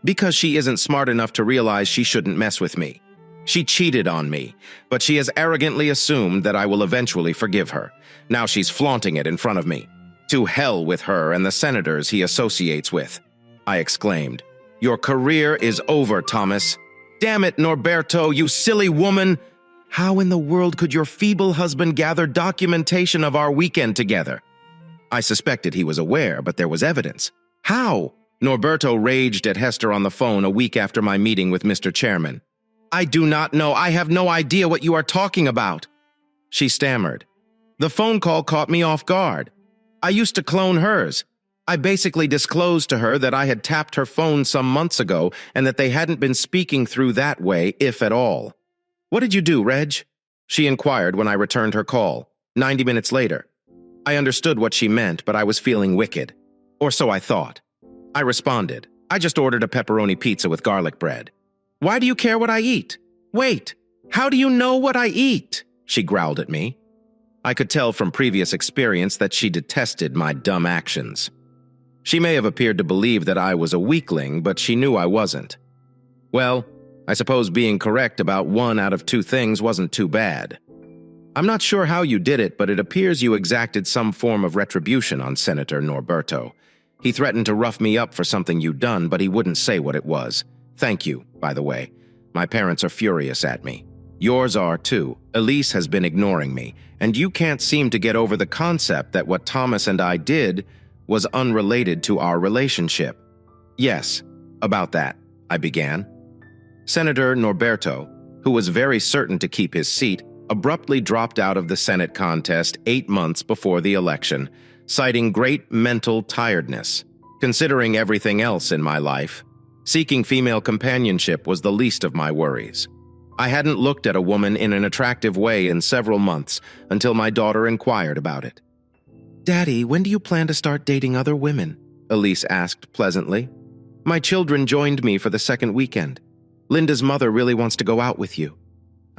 Because she isn't smart enough to realize she shouldn't mess with me. She cheated on me, but she has arrogantly assumed that I will eventually forgive her. Now she's flaunting it in front of me. To hell with her and the senators he associates with, I exclaimed. Your career is over, Thomas. Damn it, Norberto, you silly woman! How in the world could your feeble husband gather documentation of our weekend together? I suspected he was aware, but there was evidence. How? Norberto raged at Hester on the phone a week after my meeting with Mr. Chairman. I do not know. I have no idea what you are talking about. She stammered. The phone call caught me off guard. I used to clone hers. I basically disclosed to her that I had tapped her phone some months ago and that they hadn't been speaking through that way, if at all. What did you do, Reg? She inquired when I returned her call, 90 minutes later. I understood what she meant, but I was feeling wicked. Or so I thought. I responded, I just ordered a pepperoni pizza with garlic bread. Why do you care what I eat? Wait, how do you know what I eat? She growled at me. I could tell from previous experience that she detested my dumb actions. She may have appeared to believe that I was a weakling, but she knew I wasn't. Well, I suppose being correct about 1 out of 2 things wasn't too bad. I'm not sure how you did it, but it appears you exacted some form of retribution on Senator Norberto. He threatened to rough me up for something you'd done, but he wouldn't say what it was. Thank you, by the way. My parents are furious at me. Yours are, too. Elise has been ignoring me, and you can't seem to get over the concept that what Thomas and I did was unrelated to our relationship. Yes, about that, I began. Senator Norberto, who was very certain to keep his seat, abruptly dropped out of the Senate contest 8 months before the election, citing great mental tiredness. Considering everything else in my life, seeking female companionship was the least of my worries. I hadn't looked at a woman in an attractive way in several months until my daughter inquired about it. "Daddy, when do you plan to start dating other women?" Elise asked pleasantly. "My children joined me for the second weekend. Linda's mother really wants to go out with you."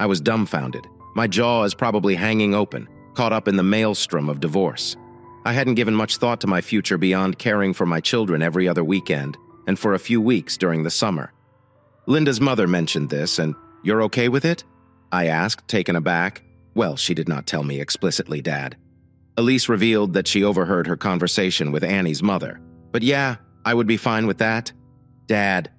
I was dumbfounded. My jaw is probably hanging open, caught up in the maelstrom of divorce. I hadn't given much thought to my future beyond caring for my children every other weekend and for a few weeks during the summer. Linda's mother mentioned this, and "You're okay with it?" I asked, taken aback. "Well, she did not tell me explicitly, Dad." Elise revealed that she overheard her conversation with Annie's mother. "But yeah, I would be fine with that." "Dad,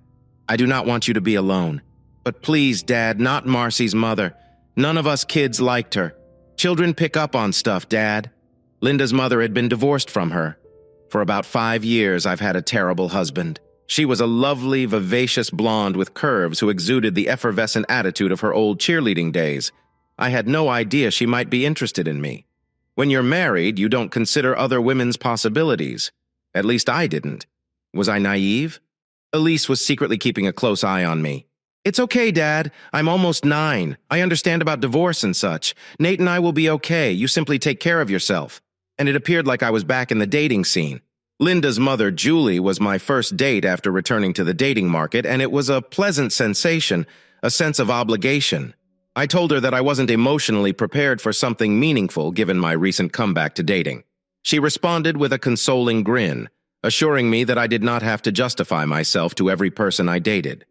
I do not want you to be alone. But please, Dad, not Marcy's mother. None of us kids liked her. Children pick up on stuff, Dad." Linda's mother had been divorced from her. "For about 5 years, I've had a terrible husband. She was a lovely, vivacious blonde with curves who exuded the effervescent attitude of her old cheerleading days. I had no idea she might be interested in me. When you're married, you don't consider other women's possibilities. At least I didn't. Was I naive?" Elise was secretly keeping a close eye on me. "It's okay, Dad. I'm almost 9. I understand about divorce and such. Nate and I will be okay. You simply take care of yourself." And it appeared like I was back in the dating scene. Linda's mother, Julie, was my first date after returning to the dating market, and it was a pleasant sensation, a sense of obligation. I told her that I wasn't emotionally prepared for something meaningful given my recent comeback to dating. She responded with a consoling grin, assuring me that I did not have to justify myself to every person I dated.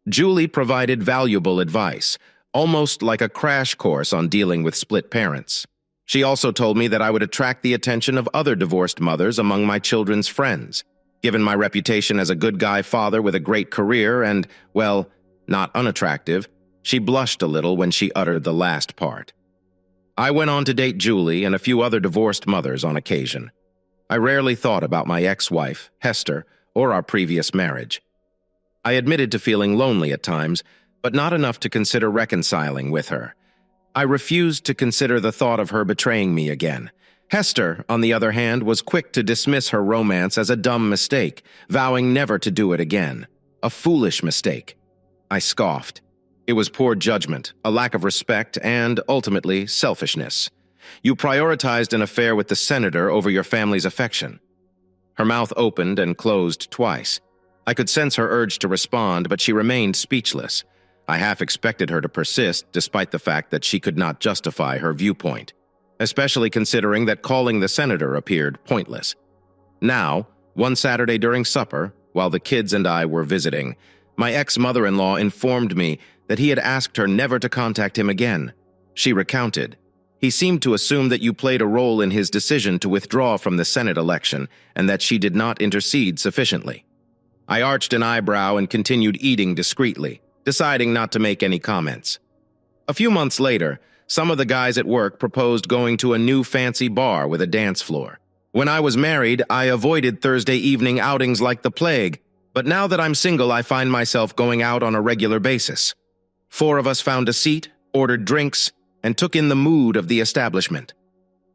Julie provided valuable advice, almost like a crash course on dealing with split parents. She also told me that I would attract the attention of other divorced mothers among my children's friends. Given my reputation as a good guy father with a great career and, well, not unattractive, she blushed a little when she uttered the last part. I went on to date Julie and a few other divorced mothers on occasion. I rarely thought about my ex-wife, Hester, or our previous marriage. I admitted to feeling lonely at times, but not enough to consider reconciling with her. I refused to consider the thought of her betraying me again. Hester, on the other hand, was quick to dismiss her romance as a dumb mistake, vowing never to do it again. A foolish mistake. I scoffed. It was poor judgment, a lack of respect, and, ultimately, selfishness. You prioritized an affair with the senator over your family's affection. Her mouth opened and closed twice. I could sense her urge to respond, but she remained speechless. I half expected her to persist, despite the fact that she could not justify her viewpoint, especially considering that calling the senator appeared pointless. Now, one Saturday during supper, while the kids and I were visiting, my ex-mother-in-law informed me that he had asked her never to contact him again. She recounted. "He seemed to assume that you played a role in his decision to withdraw from the Senate election and that she did not intercede sufficiently." I arched an eyebrow and continued eating discreetly, deciding not to make any comments. A few months later, some of the guys at work proposed going to a new fancy bar with a dance floor. When I was married, I avoided Thursday evening outings like the plague, but now that I'm single, I find myself going out on a regular basis. 4 of us found a seat, ordered drinks, and took in the mood of the establishment.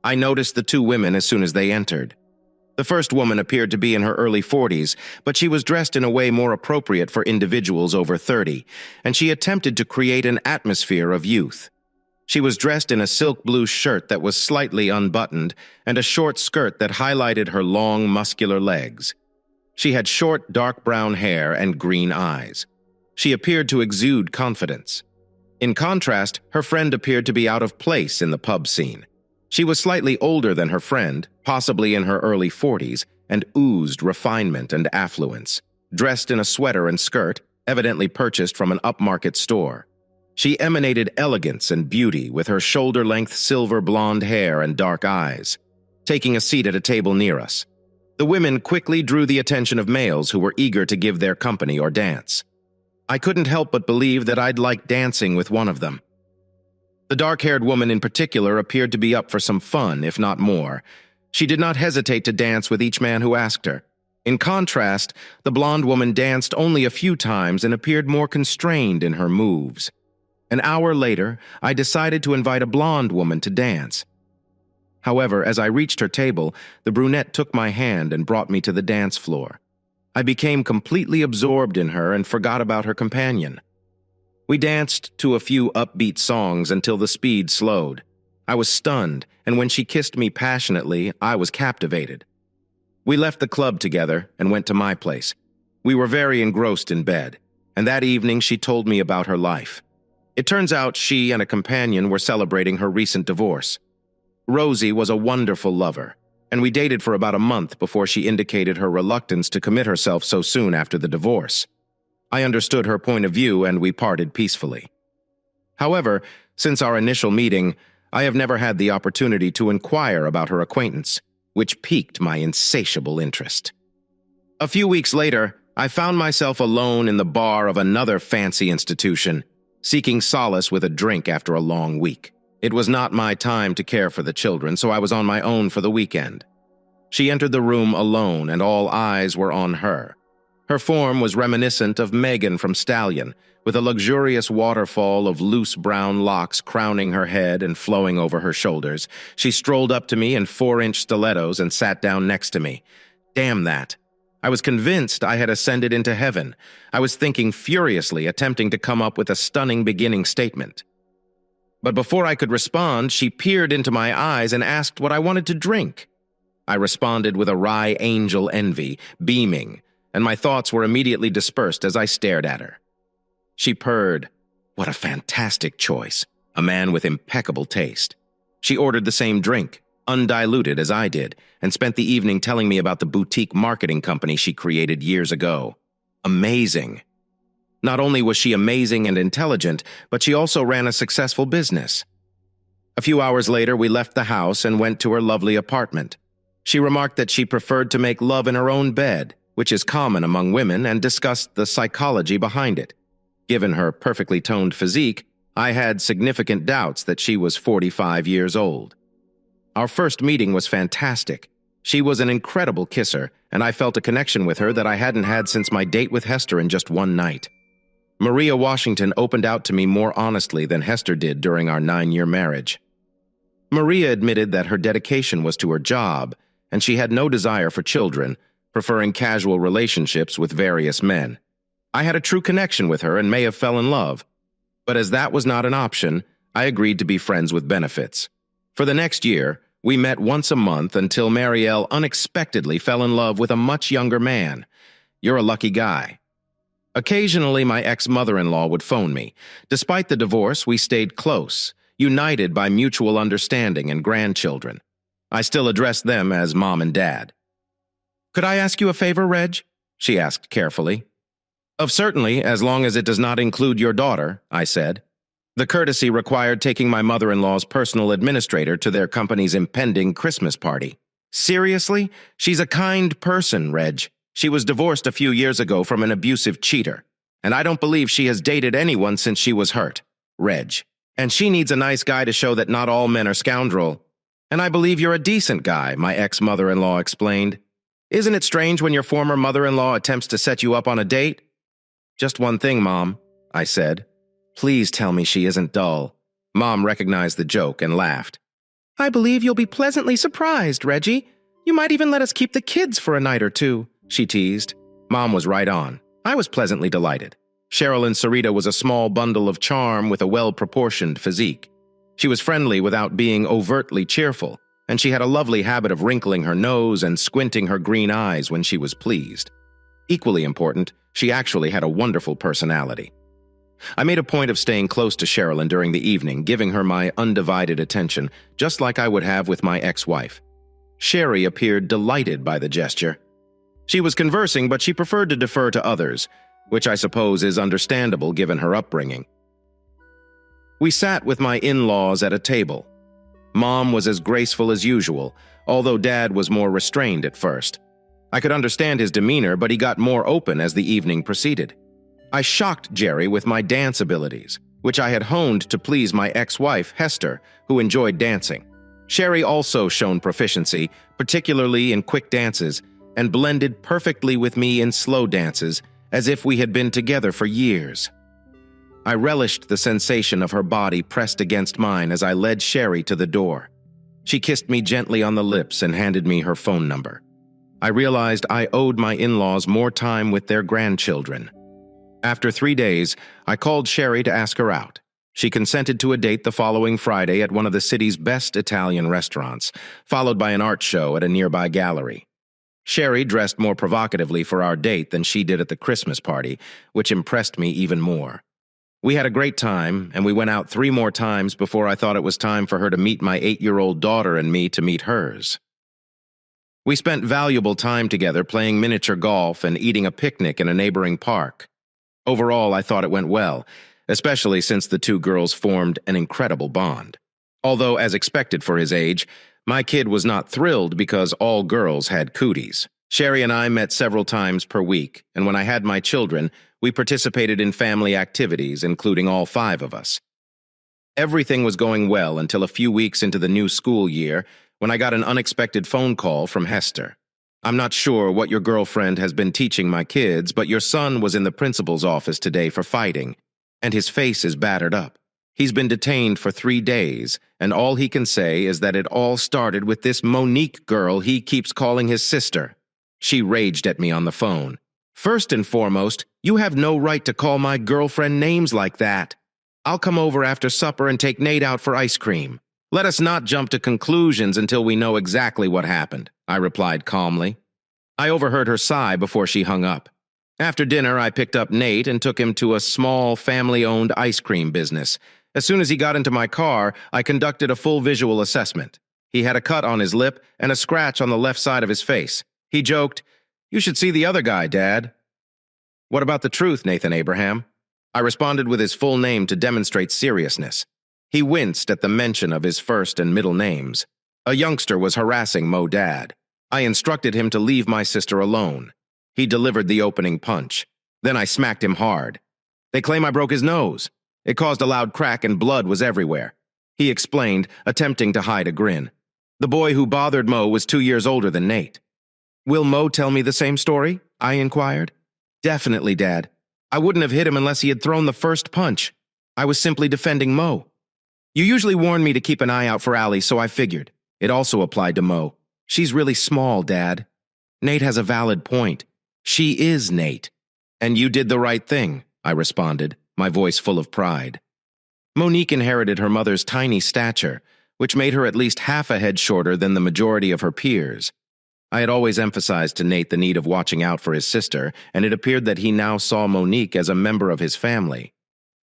I noticed the 2 women as soon as they entered. The first woman appeared to be in her early 40s, but she was dressed in a way more appropriate for individuals over 30, and she attempted to create an atmosphere of youth. She was dressed in a silk blue shirt that was slightly unbuttoned and a short skirt that highlighted her long, muscular legs. She had short, dark brown hair and green eyes. She appeared to exude confidence. In contrast, her friend appeared to be out of place in the pub scene. She was slightly older than her friend, possibly in her early 40s, and oozed refinement and affluence, dressed in a sweater and skirt, evidently purchased from an upmarket store. She emanated elegance and beauty with her shoulder-length silver blonde hair and dark eyes. Taking a seat at a table near us, the women quickly drew the attention of males who were eager to give their company or dance. I couldn't help but believe that I'd like dancing with one of them. The dark-haired woman in particular appeared to be up for some fun, if not more. She did not hesitate to dance with each man who asked her. In contrast, the blonde woman danced only a few times and appeared more constrained in her moves. An hour later, I decided to invite a blonde woman to dance. However, as I reached her table, the brunette took my hand and brought me to the dance floor. I became completely absorbed in her and forgot about her companion. We danced to a few upbeat songs until the speed slowed. I was stunned, and when she kissed me passionately, I was captivated. We left the club together and went to my place. We were very engrossed in bed, and that evening she told me about her life. It turns out she and a companion were celebrating her recent divorce. Rosie was a wonderful lover, and we dated for about a month before she indicated her reluctance to commit herself so soon after the divorce. I understood her point of view and we parted peacefully. However, since our initial meeting, I have never had the opportunity to inquire about her acquaintance, which piqued my insatiable interest. A few weeks later, I found myself alone in the bar of another fancy institution, seeking solace with a drink after a long week. It was not my time to care for the children, so I was on my own for the weekend. She entered the room alone, and all eyes were on her. Her form was reminiscent of Megan from Stallion, with a luxurious waterfall of loose brown locks crowning her head and flowing over her shoulders. She strolled up to me in 4-inch stilettos and sat down next to me. Damn that. I was convinced I had ascended into heaven. I was thinking furiously, attempting to come up with a stunning beginning statement. But before I could respond, she peered into my eyes and asked what I wanted to drink. I responded with a wry angel envy, beaming, and my thoughts were immediately dispersed as I stared at her. She purred. What a fantastic choice. A man with impeccable taste. She ordered the same drink, undiluted as I did, and spent the evening telling me about the boutique marketing company she created years ago. Amazing. Not only was she amazing and intelligent, but she also ran a successful business. A few hours later, we left the house and went to her lovely apartment. She remarked that she preferred to make love in her own bed, which is common among women, and discussed the psychology behind it. Given her perfectly toned physique, I had significant doubts that she was 45 years old. Our first meeting was fantastic. She was an incredible kisser, and I felt a connection with her that I hadn't had since my date with Hester in just one night. Maria Washington opened out to me more honestly than Hester did during our 9-year marriage. Maria admitted that her dedication was to her job, and she had no desire for children, preferring casual relationships with various men. I had a true connection with her and may have fell in love, but as that was not an option, I agreed to be friends with benefits. For the next year, we met once a month until Marielle unexpectedly fell in love with a much younger man. You're a lucky guy. Occasionally, my ex-mother-in-law would phone me. Despite the divorce, we stayed close, united by mutual understanding and grandchildren. I still addressed them as Mom and Dad. "Could I ask you a favor, Reg?" she asked carefully. "Of certainly, as long as it does not include your daughter," I said. The courtesy required taking my mother-in-law's personal administrator to their company's impending Christmas party. "Seriously? She's a kind person, Reg. She was divorced a few years ago from an abusive cheater, and I don't believe she has dated anyone since she was hurt, Reg. And she needs a nice guy to show that not all men are scoundrel. And I believe you're a decent guy," my ex-mother-in-law explained. "Isn't it strange when your former mother-in-law attempts to set you up on a date?" "Just one thing, Mom," I said. "Please tell me she isn't dull." Mom recognized the joke and laughed. "I believe you'll be pleasantly surprised, Reggie. You might even let us keep the kids for a night or two," she teased. Mom was right on. I was pleasantly delighted. Cheryl Sarita was a small bundle of charm with a well-proportioned physique. She was friendly without being overtly cheerful, and she had a lovely habit of wrinkling her nose and squinting her green eyes when she was pleased. Equally important, she actually had a wonderful personality. I made a point of staying close to Sherilyn during the evening, giving her my undivided attention, just like I would have with my ex-wife. Sherry appeared delighted by the gesture. She was conversing, but she preferred to defer to others, which I suppose is understandable given her upbringing. We sat with my in-laws at a table. Mom was as graceful as usual, although Dad was more restrained at first. I could understand his demeanor, but he got more open as the evening proceeded. I shocked Jerry with my dance abilities, which I had honed to please my ex-wife, Hester, who enjoyed dancing. Sherry also shown proficiency, particularly in quick dances, and blended perfectly with me in slow dances, as if we had been together for years. I relished the sensation of her body pressed against mine as I led Sherry to the door. She kissed me gently on the lips and handed me her phone number. I realized I owed my in-laws more time with their grandchildren. After 3 days, I called Sherry to ask her out. She consented to a date the following Friday at one of the city's best Italian restaurants, followed by an art show at a nearby gallery. Sherry dressed more provocatively for our date than she did at the Christmas party, which impressed me even more. We had a great time, and we went out 3 more times before I thought it was time for her to meet my 8-year-old daughter and me to meet hers. We spent valuable time together playing miniature golf and eating a picnic in a neighboring park. Overall, I thought it went well, especially since the 2 girls formed an incredible bond. Although, as expected for his age, my kid was not thrilled because all girls had cooties. Sherry and I met several times per week, and when I had my children, we participated in family activities, including all 5 of us. Everything was going well until a few weeks into the new school year when I got an unexpected phone call from Hester. "I'm not sure what your girlfriend has been teaching my kids, but your son was in the principal's office today for fighting, and his face is battered up. He's been detained for 3 days, and all he can say is that it all started with this Monique girl he keeps calling his sister." She raged at me on the phone. "First and foremost, you have no right to call my girlfriend names like that. I'll come over after supper and take Nate out for ice cream. Let us not jump to conclusions until we know exactly what happened," I replied calmly. I overheard her sigh before she hung up. After dinner, I picked up Nate and took him to a small, family-owned ice cream business. As soon as he got into my car, I conducted a full visual assessment. He had a cut on his lip and a scratch on the left side of his face. He joked, "You should see the other guy, Dad." "What about the truth, Nathan Abraham?" I responded with his full name to demonstrate seriousness. He winced at the mention of his first and middle names. A youngster was harassing Mo Dad. I instructed him to leave my sister alone. He delivered the opening punch. Then I smacked him hard. "They claim I broke his nose. It caused a loud crack and blood was everywhere," he explained, attempting to hide a grin. "The boy who bothered Mo was 2 years older than Nate." "Will Mo tell me the same story?" I inquired. "Definitely, Dad. I wouldn't have hit him unless he had thrown the first punch. I was simply defending Mo. You usually warn me to keep an eye out for Allie, so I figured. It also applied to Mo. She's really small, Dad. Nate has a valid point. She is Nate. And you did the right thing," I responded, my voice full of pride. Monique inherited her mother's tiny stature, which made her at least half a head shorter than the majority of her peers. I had always emphasized to Nate the need of watching out for his sister, and it appeared that he now saw Monique as a member of his family.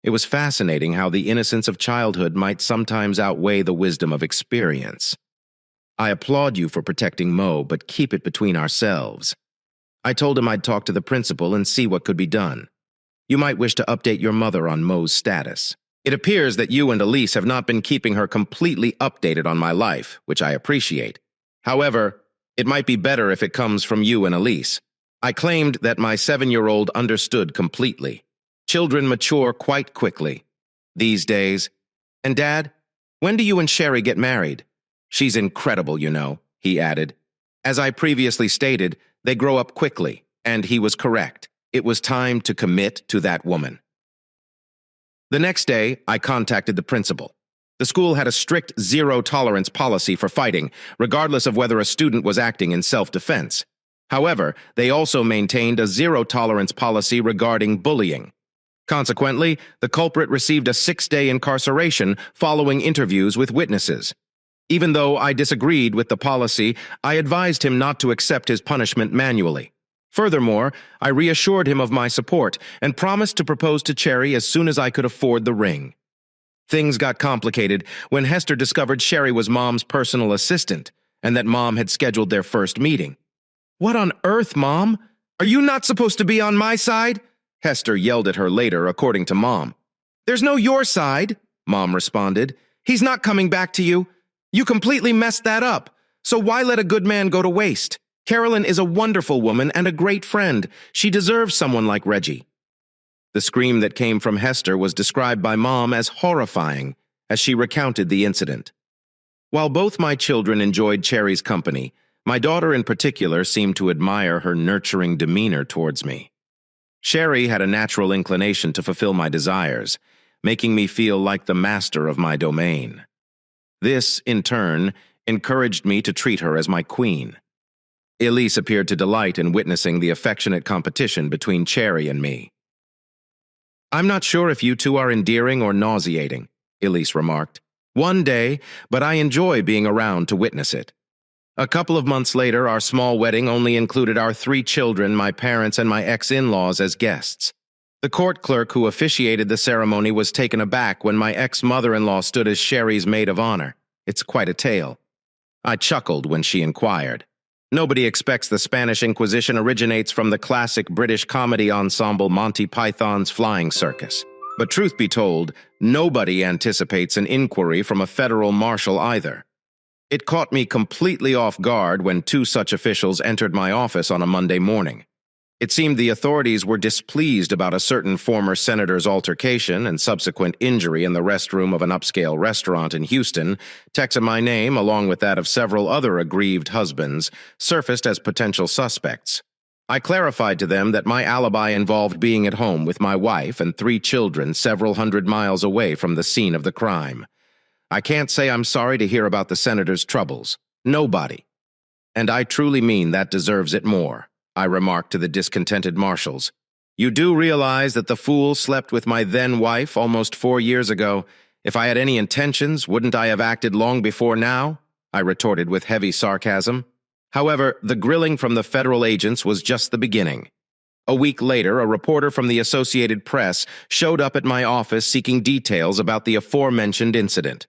It was fascinating how the innocence of childhood might sometimes outweigh the wisdom of experience. "I applaud you for protecting Mo, but keep it between ourselves." I told him I'd talk to the principal and see what could be done. "You might wish to update your mother on Mo's status. It appears that you and Elise have not been keeping her completely updated on my life, which I appreciate. However, it might be better if it comes from you and Elise." I claimed that my 7-year-old understood completely. Children mature quite quickly these days. "And Dad, when do you and Sherry get married?" "She's incredible, you know," he added. As I previously stated, they grow up quickly, and he was correct. It was time to commit to that woman. The next day, I contacted the principal. The school had a strict zero-tolerance policy for fighting, regardless of whether a student was acting in self-defense. However, they also maintained a zero-tolerance policy regarding bullying. Consequently, the culprit received a 6-day incarceration following interviews with witnesses. Even though I disagreed with the policy, I advised him not to accept his punishment manually. Furthermore, I reassured him of my support and promised to propose to Cherry as soon as I could afford the ring. Things got complicated when Hester discovered Sherry was Mom's personal assistant and that Mom had scheduled their first meeting. "What on earth, Mom? Are you not supposed to be on my side?" Hester yelled at her later, according to Mom. "There's no your side," Mom responded. "He's not coming back to you. You completely messed that up, so why let a good man go to waste? Carolyn is a wonderful woman and a great friend. She deserves someone like Reggie." The scream that came from Hester was described by Mom as horrifying as she recounted the incident. While both my children enjoyed Cherry's company, my daughter in particular seemed to admire her nurturing demeanor towards me. Sherry had a natural inclination to fulfill my desires, making me feel like the master of my domain. This, in turn, encouraged me to treat her as my queen. Elise appeared to delight in witnessing the affectionate competition between Cherry and me. "I'm not sure if you two are endearing or nauseating," Elise remarked. "One day, but I enjoy being around to witness it." A couple of months later, our small wedding only included our 3 children, my parents, and my ex-in-laws as guests. The court clerk who officiated the ceremony was taken aback when my ex-mother-in-law stood as Sherry's maid of honor. It's quite a tale. I chuckled when she inquired. Nobody expects the Spanish Inquisition originates from the classic British comedy ensemble Monty Python's Flying Circus. But truth be told, nobody anticipates an inquiry from a federal marshal either. It caught me completely off guard when 2 such officials entered my office on a Monday morning. It seemed the authorities were displeased about a certain former senator's altercation and subsequent injury in the restroom of an upscale restaurant in Houston. Texts of my name, along with that of several other aggrieved husbands, surfaced as potential suspects. I clarified to them that my alibi involved being at home with my wife and 3 children several hundred miles away from the scene of the crime. I can't say I'm sorry to hear about the senator's troubles. Nobody. And I truly mean that deserves it more, I remarked to the discontented marshals. "You do realize that the fool slept with my then-wife almost 4 years ago. If I had any intentions, wouldn't I have acted long before now?" I retorted with heavy sarcasm. However, the grilling from the federal agents was just the beginning. A week later, a reporter from the Associated Press showed up at my office seeking details about the aforementioned incident.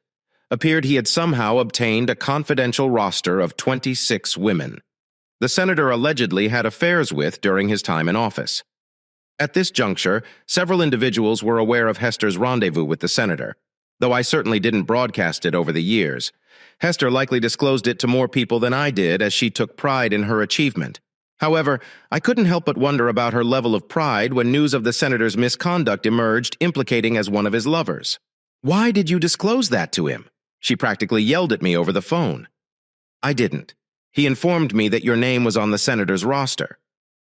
Appeared he had somehow obtained a confidential roster of 26 women. The senator allegedly had affairs with during his time in office. At this juncture, several individuals were aware of Hester's rendezvous with the senator, though I certainly didn't broadcast it over the years. Hester likely disclosed it to more people than I did, as she took pride in her achievement. However, I couldn't help but wonder about her level of pride when news of the senator's misconduct emerged, implicating as one of his lovers. "Why did you disclose that to him?" She practically yelled at me over the phone. "I didn't. He informed me that your name was on the senator's roster.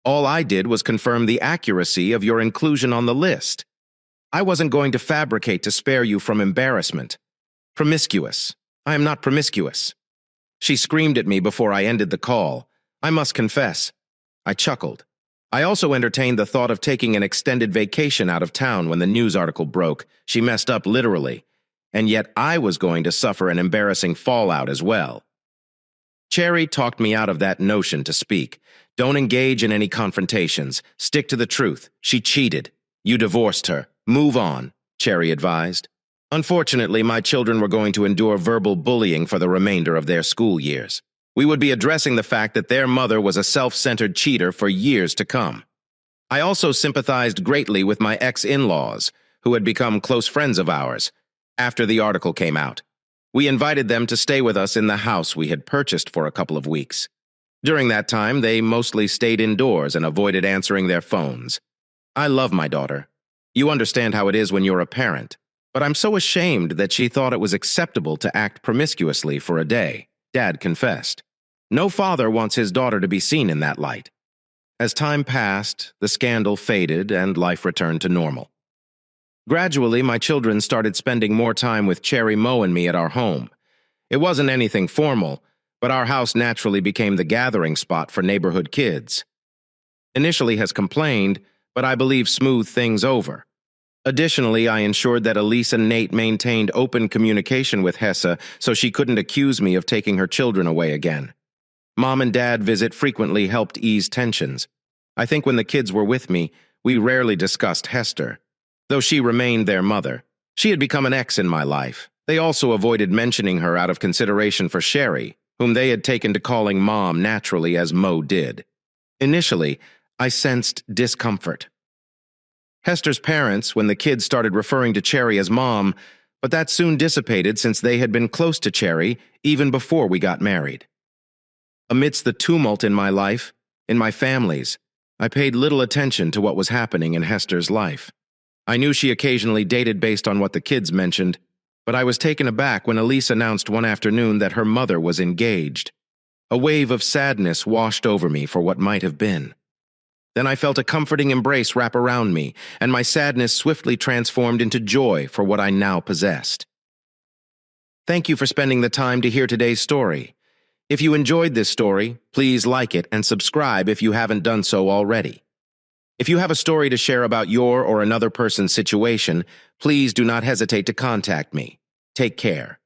All I did was confirm the accuracy of your inclusion on the list. I wasn't going to fabricate to spare you from embarrassment. Promiscuous. I am not promiscuous." She screamed at me before I ended the call. I must confess, I chuckled. I also entertained the thought of taking an extended vacation out of town when the news article broke. She messed up literally. And yet I was going to suffer an embarrassing fallout as well. Cherry talked me out of that notion to speak. "Don't engage in any confrontations. Stick to the truth. She cheated. You divorced her. Move on," Cherry advised. Unfortunately, my children were going to endure verbal bullying for the remainder of their school years. We would be addressing the fact that their mother was a self-centered cheater for years to come. I also sympathized greatly with my ex-in-laws, who had become close friends of ours, after the article came out. We invited them to stay with us in the house we had purchased for a couple of weeks. During that time, they mostly stayed indoors and avoided answering their phones. I love my daughter. You understand how it is when you're a parent. But I'm so ashamed that she thought it was acceptable to act promiscuously for a day, Dad confessed. No father wants his daughter to be seen in that light. As time passed, the scandal faded and life returned to normal. Gradually, my children started spending more time with Cherry, Mo, and me at our home. It wasn't anything formal, but our house naturally became the gathering spot for neighborhood kids. Initially has complained, but I believe smoothed things over. Additionally, I ensured that Elise and Nate maintained open communication with Hessa so she couldn't accuse me of taking her children away again. Mom and Dad visit frequently helped ease tensions. I think when the kids were with me, we rarely discussed Hester, though she remained their mother. She had become an ex in my life. They also avoided mentioning her out of consideration for Sherry, whom they had taken to calling Mom naturally as Mo did. Initially, I sensed discomfort. Hester's parents, when the kids started referring to Cherry as Mom, but that soon dissipated since they had been close to Cherry even before we got married. Amidst the tumult in my life, in my family's, I paid little attention to what was happening in Hester's life. I knew she occasionally dated based on what the kids mentioned, but I was taken aback when Elise announced one afternoon that her mother was engaged. A wave of sadness washed over me for what might have been. Then I felt a comforting embrace wrap around me, and my sadness swiftly transformed into joy for what I now possessed. Thank you for spending the time to hear today's story. If you enjoyed this story, please like it and subscribe if you haven't done so already. If you have a story to share about your or another person's situation, please do not hesitate to contact me. Take care.